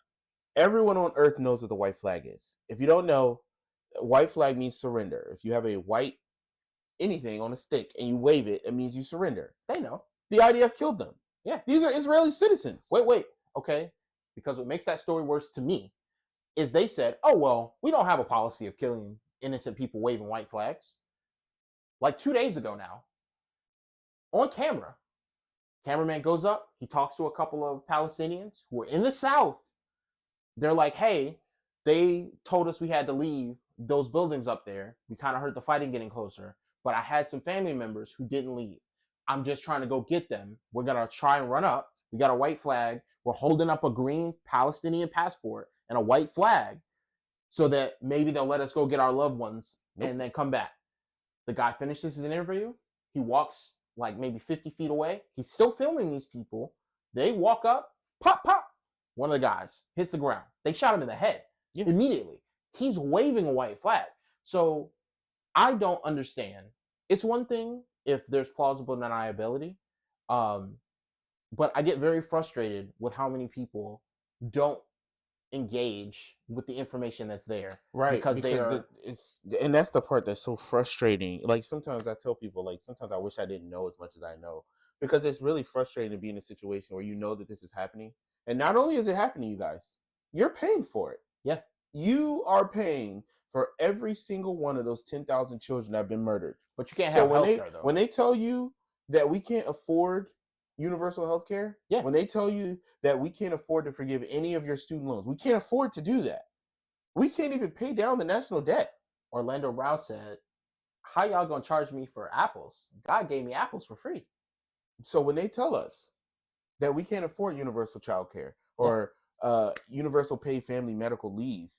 Everyone on earth knows what the white flag is. If you don't know, white flag means surrender. If you have a white anything on a stick and you wave it, it means you surrender. They know. The IDF killed them. Yeah. These are Israeli citizens. Wait. Okay. Because what makes that story worse to me is they said, oh, well, we don't have a policy of killing innocent people waving white flags. Like 2 days ago now, on camera, cameraman goes up, he talks to a couple of Palestinians who are in the South. They're like, hey, they told us we had to leave those buildings up there. We kind of heard the fighting getting closer, but I had some family members who didn't leave. I'm just trying to go get them. We're going to try and run up We got a white flag. We're holding up a green Palestinian passport and a white flag so that maybe they'll let us go get our loved ones and then come back. The guy finishes his interview. He walks like maybe 50 feet away. He's still filming these people. They walk up, pop, pop. One of the guys hits the ground. They shot him in the head immediately. He's waving a white flag. So I don't understand. It's one thing if there's plausible deniability, but I get very frustrated with how many people don't engage with the information that's there, right? Because they are. And that's the part that's so frustrating. Like sometimes I tell people, like sometimes I wish I didn't know as much as I know, because it's really frustrating to be in a situation where you know that this is happening, and not only is it happening, you guys, you're paying for it. Yeah, you are paying for every single one of those 10,000 children that have been murdered. But you can't have healthcare though. When they tell you that we can't afford universal health care, when they tell you that we can't afford to forgive any of your student loans, we can't afford to do that. We can't even pay down the national debt. Orlando Brown said, how y'all gonna charge me for apples? God gave me apples for free. So when they tell us that we can't afford universal child care or universal paid family medical leave,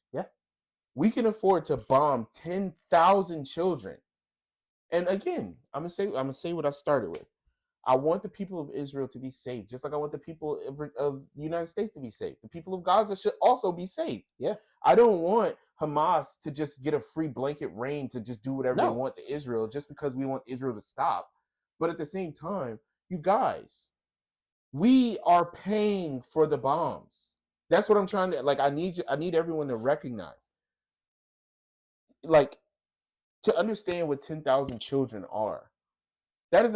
we can afford to bomb 10,000 children. And again, I'm gonna say what I started with. I want the people of Israel to be safe, just like I want the people of the United States to be safe. The people of Gaza should also be safe. Yeah. I don't want Hamas to just get a free blanket reign to just do whatever they want to Israel just because we want Israel to stop. But at the same time, you guys, we are paying for the bombs. That's what I'm trying to, like, I need everyone to recognize. Like, to understand what 10,000 children are. That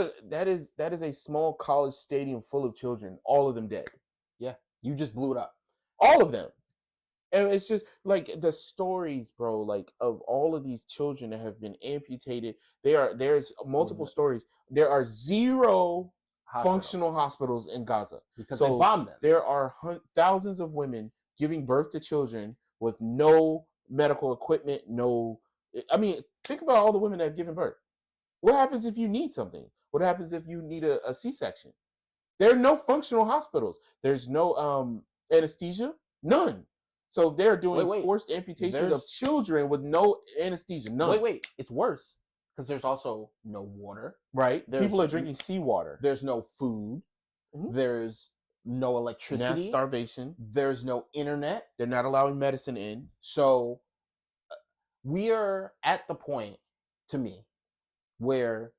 is a small college stadium full of children, all of them dead. Yeah, you just blew it up. All of them. And it's just like the stories, bro, like of all of these children that have been amputated. There's multiple stories. There are zero functional hospitals in Gaza because they bombed them. There are thousands of women giving birth to children with no medical equipment. I mean, think about all the women that have given birth. What happens if you need something? What happens if you need a C-section? There are no functional hospitals. There's no anesthesia. None. So they're doing forced amputations of children with no anesthesia. None. Wait. It's worse because there's also no water. Right. People are drinking seawater. There's no food. Mm-hmm. There's no electricity. Mass starvation. There's no internet. They're not allowing medicine in. So we are at the point, to me, where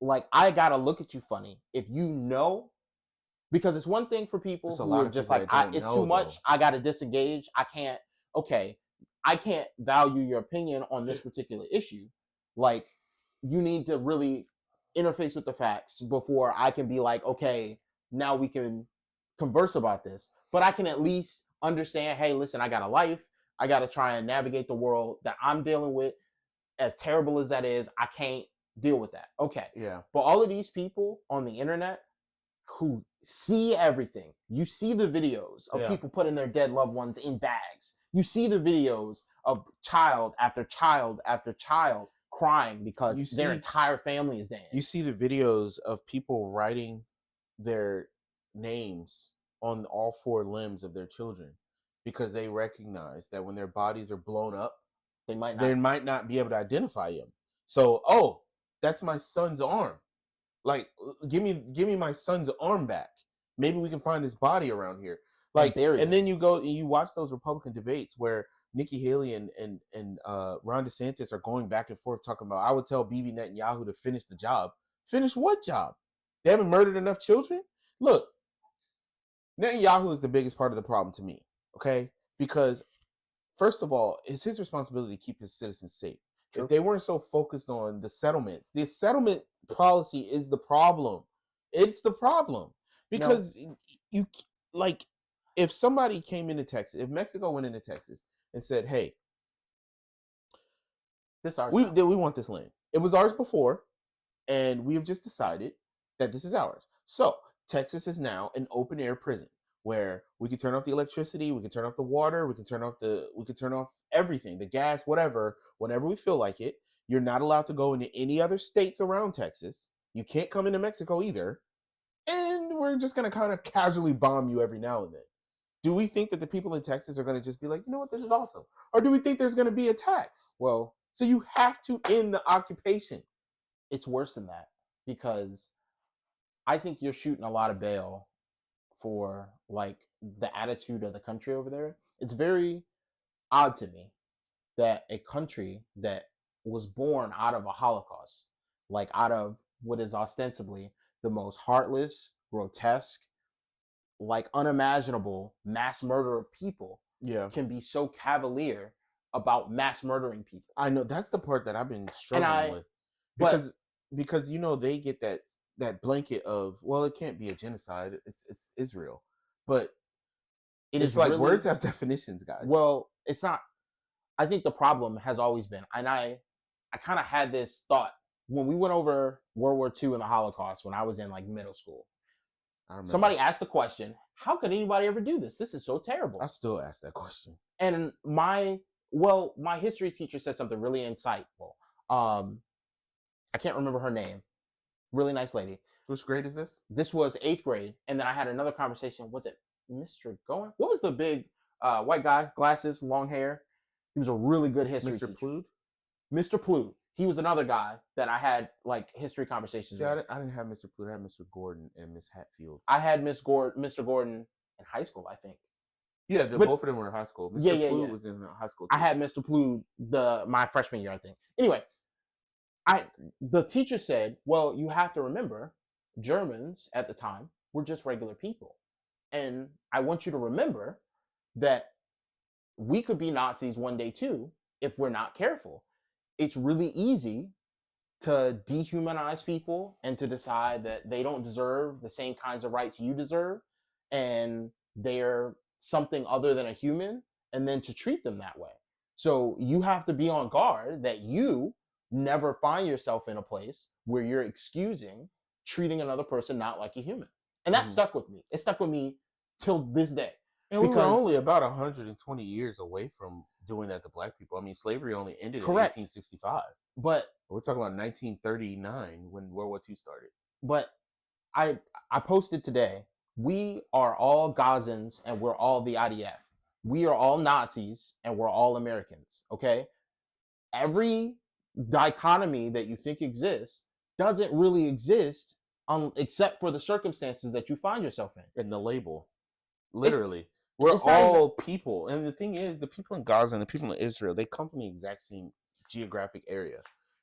like I gotta look at you funny if you know, because it's one thing for people who are just like, it's too much, I gotta disengage, I can't value your opinion on this particular issue. Like, you need to really interface with the facts before I can be like, okay, now we can converse about this. But I can at least understand, hey, listen, I got a life, I gotta try and navigate the world that I'm dealing with. As terrible as that is, I can't deal with that. Okay. Yeah. But all of these people on the internet who see everything, you see the videos of people putting their dead loved ones in bags. You see the videos of child after child after child crying because their entire family is dead. You see the videos of people writing their names on all four limbs of their children because they recognize that when their bodies are blown up, they might not be able to identify him. So, that's my son's arm. Like, give me my son's arm back. Maybe we can find his body around here. Like, and then you go and you watch those Republican debates where Nikki Haley and Ron DeSantis are going back and forth talking about, I would tell Bibi Netanyahu to finish the job. Finish what job? They haven't murdered enough children? Look, Netanyahu is the biggest part of the problem to me, okay? Because first of all, it's his responsibility to keep his citizens safe. True. If they weren't so focused on the settlement policy is the problem. It's the problem. Because you like, if somebody came into Texas, if Mexico went into Texas and said, hey, we want this land. It was ours before, and we have just decided that this is ours. So Texas is now an open air prison where we can turn off the electricity, we can turn off the water, we can turn off everything, the gas, whatever, whenever we feel like it. You're not allowed to go into any other states around Texas. You can't come into Mexico either. And we're just going to kind of casually bomb you every now and then? Do we think that the people in Texas are going to just be like, you know what, this is awesome? Or do we think there's going to be attacks? Well, so you have to end the occupation. It's worse than that, because I think you're shooting a lot of bail for like the attitude of the country over there. It's very odd to me that a country that was born out of a Holocaust, like out of what is ostensibly the most heartless, grotesque, like unimaginable mass murder of people, can be so cavalier about mass murdering people. I know, that's the part that I've been struggling with, because you know, they get that blanket of, well, it can't be a genocide, it's Israel, but it's like really, words have definitions, guys. Well, it's not. I think the problem has always been, and I kind of had this thought when we went over World War II and the Holocaust when I was in like middle school. Somebody asked the question, how could anybody ever do this? This is so terrible. I still ask that question. And my history teacher said something really insightful. I can't remember her name. Really nice lady. Which grade is this? This was 8th grade. And then I had another conversation. Was it Mr. Goen? What was the big white guy, glasses, long hair? He was a really good history teacher. Mr. Plude? Mr. Plude. He was another guy that I had like history conversations with. I didn't have Mr. Plude. I had Mr. Gordon and Miss Hatfield. I had Mr. Gordon in high school, I think. Yeah, both of them were in high school. Mr. Plude was in high school too. I had Mr. Plude my freshman year, I think. Anyway, the teacher said, well, you have to remember, Germans at the time were just regular people. And I want you to remember that we could be Nazis one day too if we're not careful. It's really easy to dehumanize people and to decide that they don't deserve the same kinds of rights you deserve and they're something other than a human, and then to treat them that way. So you have to be on guard that you never find yourself in a place where you're excusing treating another person not like a human. And that stuck with me. It stuck with me till this day. And we were only about 120 years away from doing that to black people. I mean, slavery only ended in 1865. But we're talking about 1939 when World War II started. But I posted today, we are all Gazans and we're all the IDF. We are all Nazis and we're all Americans, okay? Every dichotomy that you think exists doesn't really exist except for the circumstances that you find yourself in. And the label. Literally. We're all people. And the thing is, the people in Gaza and the people in Israel, they come from the exact same geographic area.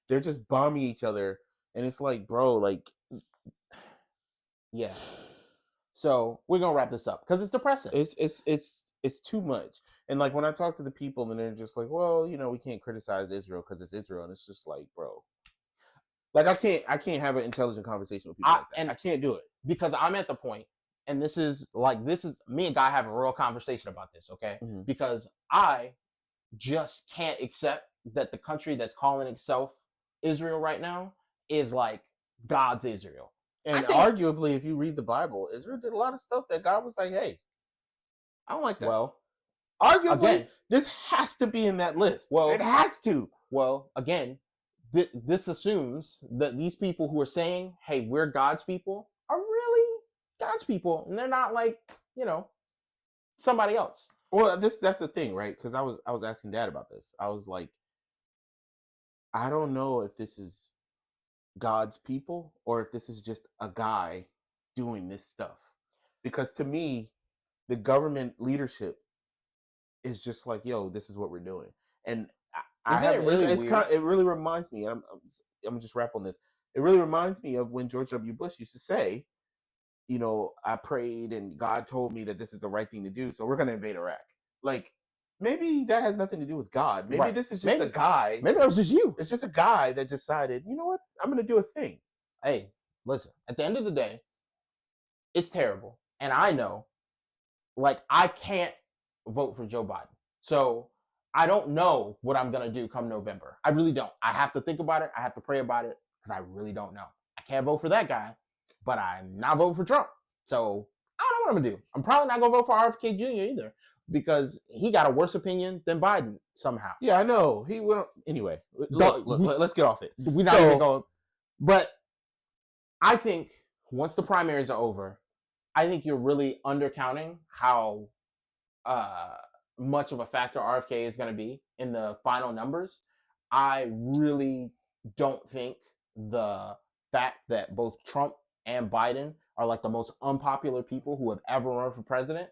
They're just bombing each other. And it's like, bro, like... Yeah. So we're going to wrap this up because it's depressing. It's too much. And like when I talk to the people and they're just like, well, you know, we can't criticize Israel because it's Israel. And it's just like, bro. Like I can't have an intelligent conversation with people like that. And I can't do it. Because I'm at the point, and this is me and Guy have a real conversation about this, okay? Mm-hmm. Because I just can't accept that the country that's calling itself Israel right now is like God's Israel. And arguably, if you read the Bible, Israel did a lot of stuff that God was like, hey, I don't like that. Well, arguably, again, this has to be in that list. Well, it has to. Well, again, this assumes that these people who are saying, hey, we're God's people, are really God's people, and they're not like, you know, somebody else. Well, that's the thing, right? Because I was asking Dad about this. I was like, I don't know if this is God's people or if this is just a guy doing this stuff. Because to me, the government leadership is just like, yo, this is what we're doing. And it really reminds me, and I'm just wrap on this. It really reminds me of when George W. Bush used to say, you know, I prayed and God told me that this is the right thing to do, so we're going to invade Iraq. Like, maybe that has nothing to do with God. Maybe this is just a guy. Maybe that was just you. It's just a guy that decided, you know what, I'm going to do a thing. Hey, listen, at the end of the day, it's terrible. And I know, like, I can't vote for Joe Biden. So I don't know what I'm going to do come November. I really don't. I have to think about it. I have to pray about it because I really don't know. I can't vote for that guy, but I'm not voting for Trump. So I don't know what I'm going to do. I'm probably not going to vote for RFK Jr. either because he got a worse opinion than Biden somehow. Yeah, I know. He went. Anyway, let's get off it. We're not even going. But I think once the primaries are over, I think you're really undercounting how much of a factor RFK is going to be in the final numbers. I really don't think the fact that both Trump and Biden are like the most unpopular people who have ever run for president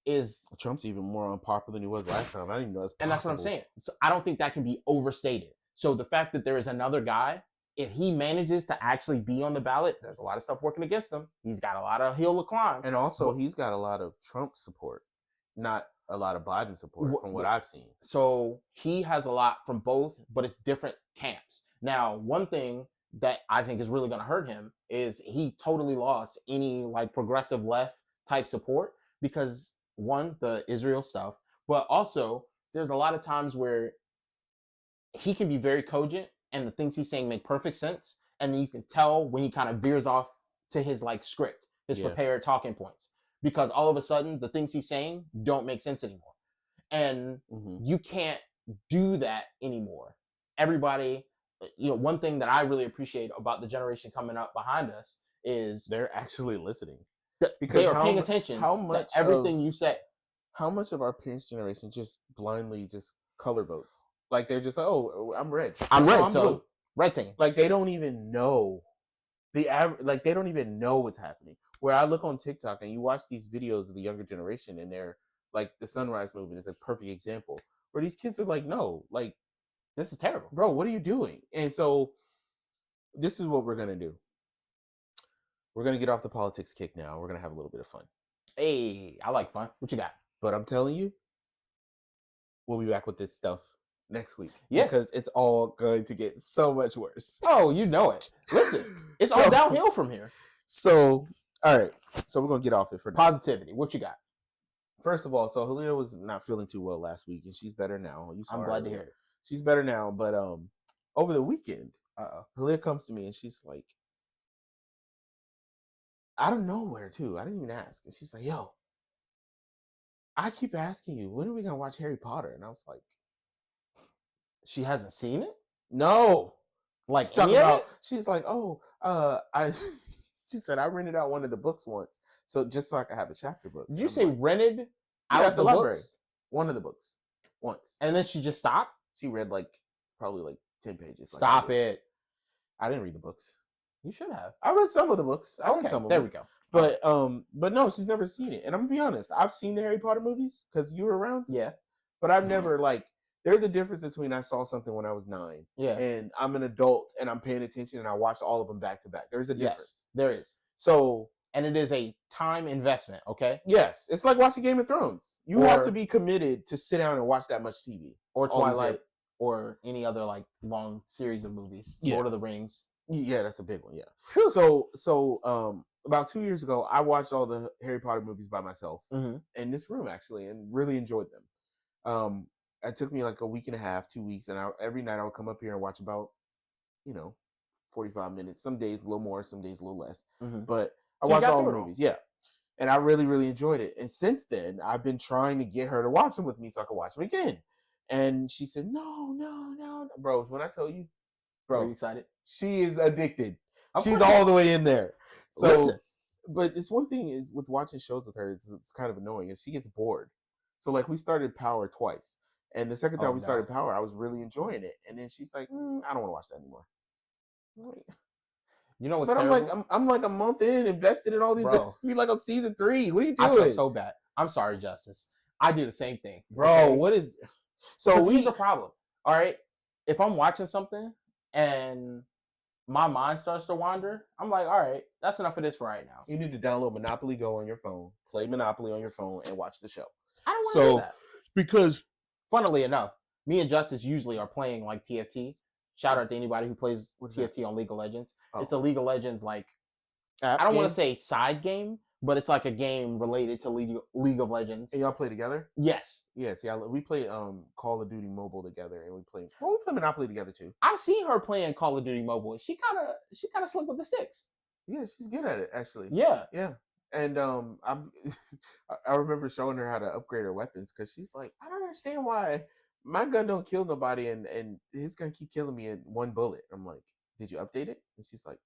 is Trump's even more unpopular than he was last time. I didn't even know that's possible. And that's what I'm saying. So I don't think that can be overstated. So the fact that there is another guy, if he manages to actually be on the ballot, there's a lot of stuff working against him. He's got a lot of hill to climb. And also, he's got a lot of Trump support, not a lot of Biden support from what I've seen. So he has a lot from both, but it's different camps. Now, one thing that I think is really going to hurt him is he totally lost any like progressive left type support because one, the Israel stuff, but also there's a lot of times where he can be very cogent and the things he's saying make perfect sense. And then you can tell when he kind of veers off to his like script, his prepared talking points, because all of a sudden the things he's saying don't make sense anymore. And you can't do that anymore. Everybody, one thing that I really appreciate about the generation coming up behind us is they're actually listening. Because they are paying attention to everything you say. How much of our parents' generation just blindly just color votes? Like they're just like, oh, I'm red. I'm red, I'm so blue. Red team. Like they don't even know they don't even know what's happening. Where I look on TikTok and you watch these videos of the younger generation and they're like the Sunrise Movement is a perfect example where these kids are like, no, like this is terrible, bro. What are you doing? And so this is what we're gonna do. We're gonna get off the politics kick now. We're gonna have a little bit of fun. Hey, I like fun. What you got? But I'm telling you, we'll be back with this stuff next week. Yeah. Because it's all going to get so much worse. Oh, you know it. Listen, it's all downhill from here. So, all right. So we're going to get off it for now. Positivity. What you got? First of all, so Halia was not feeling too well last week, and she's better now. I'm glad to hear it. She's better now, but over the weekend, Halia comes to me, and she's like, out of nowhere, too. I didn't even ask. And she's like, yo, I keep asking you, when are we going to watch Harry Potter? And I was like, she hasn't seen it? No. Like, she's like, oh, she said, I rented out one of the books once. So just so I could have a chapter book. Did you say rented out the library? Books? One of the books. Once. And then she just stopped? She read probably 10 pages. Stop it. I didn't read the books. You should have. I read some of the books. I read some of them. There we go. But no, she's never seen it. And I'm gonna be honest, I've seen the Harry Potter movies because you were around. Yeah. But I've never there's a difference between I saw something when I was 9. Yeah. And I'm an adult and I'm paying attention and I watched all of them back to back. There's a difference. Yes, there is. So and it is a time investment, okay? Yes. It's like watching Game of Thrones. You have to be committed to sit down and watch that much TV. Or Twilight or any other long series of movies. Yeah. Lord of the Rings. Yeah, that's a big one. Yeah. Whew. So about 2 years ago, I watched all the Harry Potter movies by myself in this room actually, and really enjoyed them. It took me like a week and a half, 2 weeks, and every night I would come up here and watch about 45 minutes. Some days a little more, some days a little less. But I watched all the movies. Yeah. And I really, really enjoyed it. And since then, I've been trying to get her to watch them with me so I can watch them again. And she said, no. Bro, when I tell you, bro, are you excited? She is addicted. She's all the way in there. So, listen. But it's one thing is with watching shows with her, it's kind of annoying. Is she gets bored. So we started Power twice. And the second time we started Power, I was really enjoying it. And then she's like, I don't want to watch that anymore. You know what's terrible? I'm like a month invested in all these. We on season 3. What are you doing? I feel so bad. I'm sorry, Justice. I do the same thing. Bro, okay? What is... So here's a problem. All right? If I'm watching something and my mind starts to wander, I'm like, all right, that's enough of this for right now. You need to download Monopoly Go on your phone, play Monopoly on your phone, and watch the show. I don't want to do that. Because... Funnily enough, me and Justice usually are playing TFT. Shout out to anybody who plays TFT on League of Legends. Oh. It's a League of Legends I don't want to say side game, but it's like a game related to League of Legends. And y'all play together? Yes. Yes. Yeah. We play Call of Duty Mobile together, and we play Monopoly together too. I've seen her playing Call of Duty Mobile. She kind of slick with the sticks. Yeah, she's good at it actually. Yeah. Yeah. And I remember showing her how to upgrade her weapons because she's like, I don't understand why my gun don't kill nobody and his gun keep killing me in one bullet. I'm like, did you update it? And she's like,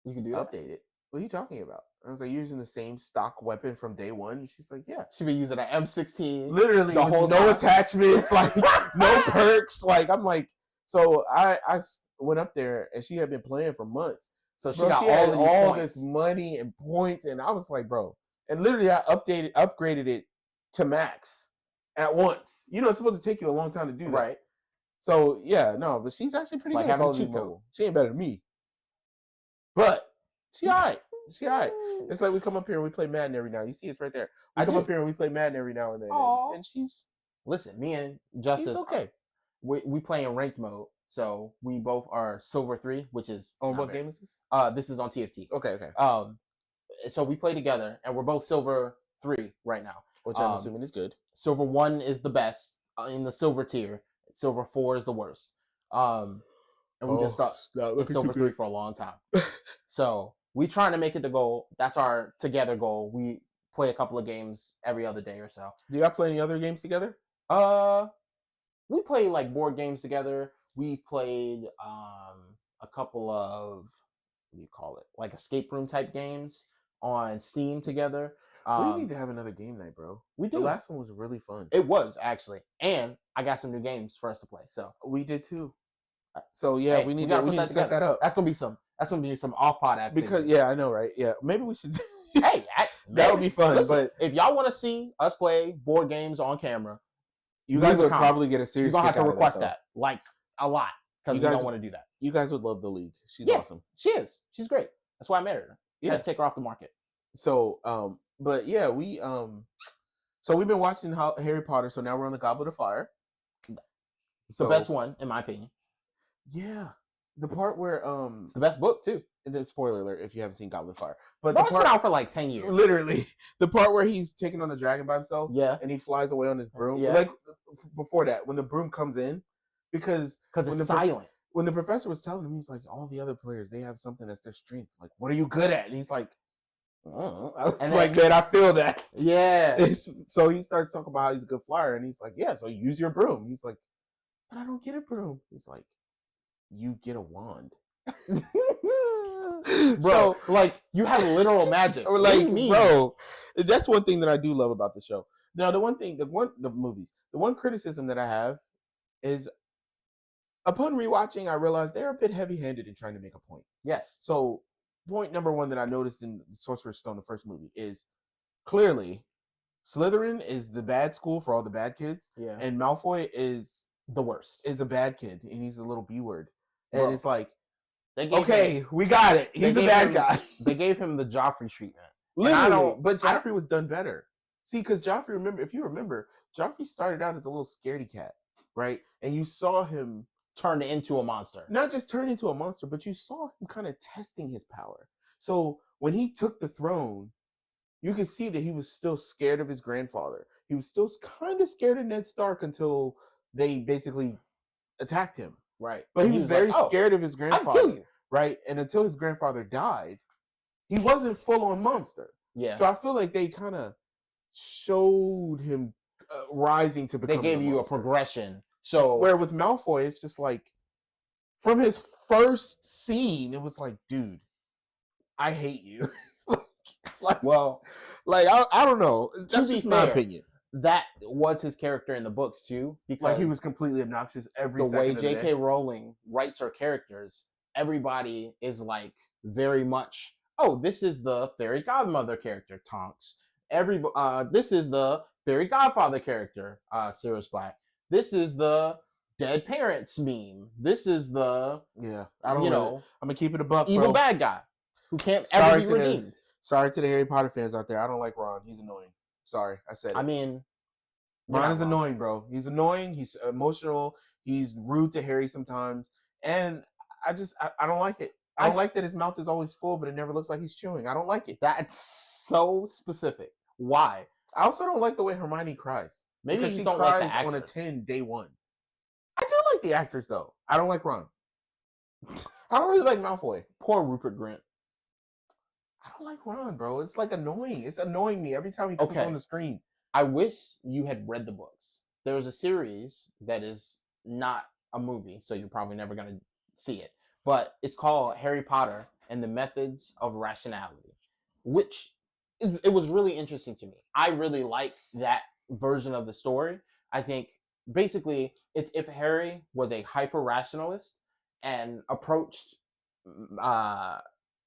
you can do update it. What are you talking about? I was like, "You're using the same stock weapon from day one?" And she's like, "Yeah." She been using an M16, literally the with whole no time. attachments, like no perks. Like I'm like, so I went up there and she had been playing for months. So she Bro, got she had all points. this money and points, and I was like, bro. And literally, I upgraded it to max at once. You know, it's supposed to take you a long time to do that. Right. So yeah, no, but she's actually pretty good at Call of Duty Mobile. She ain't better than me, but she alright. She alright. It's like we come up here and we play Madden every now. You see, it's right there. We come up here and we play Madden every now and then, and she's listen. Me and Justice, she's okay. We play in ranked mode, so we both are Silver 3, which is on what game is this? This is on TFT. Okay. So we play together, and we're both Silver 3 right now, which I'm assuming is good. Silver 1 is the best in the Silver tier. Silver 4 is the worst. And we've been stuck in Silver 3 for a long time. So we trying to make it the goal. That's our together goal. We play a couple of games every other day or so. Do y'all play any other games together? We play like board games together. We've played a couple of, what do you call it? Like escape room type games on Steam together. We need to have another game night, bro. We do. The last one was really fun. It was, actually. And I got some new games for us to play. So we did too. So yeah, hey, we need to set that up. That's gonna be some off pod activity. Because yeah, I know, right? Yeah, maybe we should. Hey, that would be fun. Listen, but if y'all want to see us play board games on camera, you guys would probably get a serious. You're gonna have to request that, like a lot, because we don't want to do that. You guys would love the league. She's awesome. She is. She's great. That's why I married her. Yeah, had to take her off the market. So, but yeah, so we've been watching Harry Potter. So now we're on the Goblet of Fire. The best one, in my opinion. Yeah, the part where it's the best book too. And then spoiler alert if you haven't seen Goblet of Fire, but it's been out for like 10 years. Literally, the part where he's taking on the dragon by himself. Yeah, and he flies away on his broom. Yeah, like before that, when the broom comes in, because it's silent. When the professor was telling him, he's like, all the other players, they have something that's their strength. Like, what are you good at? And he's like, I was like, man, I feel that. Yeah. So he starts talking about how he's a good flyer, and he's like, yeah, so use your broom. He's like, but I don't get a broom. He's like, you get a wand. Bro, so, like, you have literal magic. Or like, bro, that's one thing that I do love about the show. Now, the one criticism that I have is, upon rewatching, I realized they're a bit heavy-handed in trying to make a point. Yes. So, point number one that I noticed in the Sorcerer's Stone, the first movie, is clearly Slytherin is the bad school for all the bad kids. Yeah. And Malfoy is the worst. Is a bad kid, and he's a little B word. And it's like, okay, we got it. He's a bad guy. They gave him the Joffrey treatment. Literally, but Joffrey was done better. See, because Joffrey, if you remember, Joffrey started out as a little scaredy cat, right? And you saw him turn into a monster. Not just turn into a monster, but you saw him kind of testing his power. So when he took the throne, you could see that he was still scared of his grandfather. He was still kind of scared of Ned Stark until they basically attacked him. Right. But he was very scared of his grandfather. I'll kill you. Right. And until his grandfather died, he wasn't full on monster. Yeah. So I feel like they kind of showed him rising to become. They gave you a progression. So where with Malfoy, it's just like from his first scene, it was like, dude, I hate you. I don't know. That's just my opinion. That was his character in the books too, because like he was completely obnoxious every the second way of the J.K. Rowling writes her characters. Everybody is like very much, oh, this is the fairy godmother character, Tonks. This is the fairy godfather character, Sirius Black. This is the dead parents meme. This is the I'm gonna keep it a buck, evil bro. Bad guy who can't ever be redeemed. Sorry to the Harry Potter fans out there. I don't like Ron. He's annoying. Sorry, I said it. I mean, Ron is annoying, bro. He's annoying. He's emotional. He's rude to Harry sometimes, and I don't like it. I don't like that his mouth is always full, but it never looks like he's chewing. I don't like it. That's so specific. Why? I also don't like the way Hermione cries. Maybe because you she don't cries like the actors. On a 10 day one. I do like the actors though. I don't like Ron. I don't really like Malfoy. Poor Rupert Grint. I don't like Ron, bro. It's like annoying. It's annoying me every time he comes on the screen. I wish you had read the books. There was a series that is not a movie, so you're probably never going to see it. But it's called Harry Potter and the Methods of Rationality. which it was really interesting to me. I really like that version of the story. I think basically it's if Harry was a hyper rationalist and approached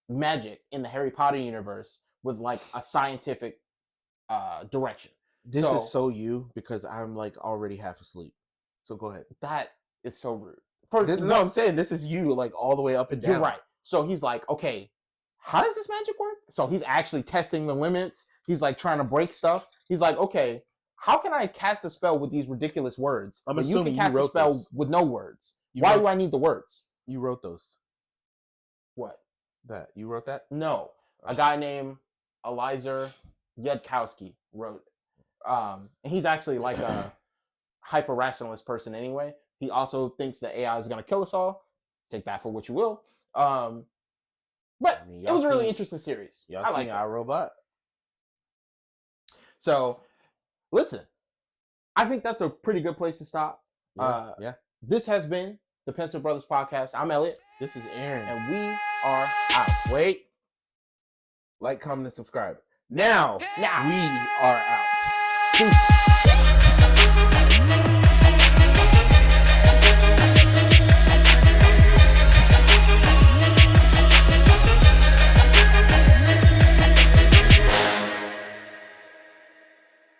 magic in the Harry Potter universe with like a scientific direction. This is so you because I'm like already half asleep. So go ahead. That is so rude. No, I'm saying this is you like all the way up and down. You're right. So he's like, okay, how does this magic work? So he's actually testing the limits. He's like trying to break stuff. He's like, okay, how can I cast a spell with these ridiculous words? I'm but assuming you can cast a spell with no words. Why do I need the words? You wrote those. What? That you wrote that? No, a guy named Eliza Yudkowsky wrote. And he's actually like a hyper rationalist person anyway. He also thinks that AI is going to kill us all. Take that for what you will. But I mean, it was a really interesting series. Y'all seen iRobot? So, listen, I think that's a pretty good place to stop. Yeah. This has been the Pensive Brothers Podcast. I'm Elliot. This is Aaron. And we are out. Wait. Like, comment, and subscribe. Now we are out. Peace.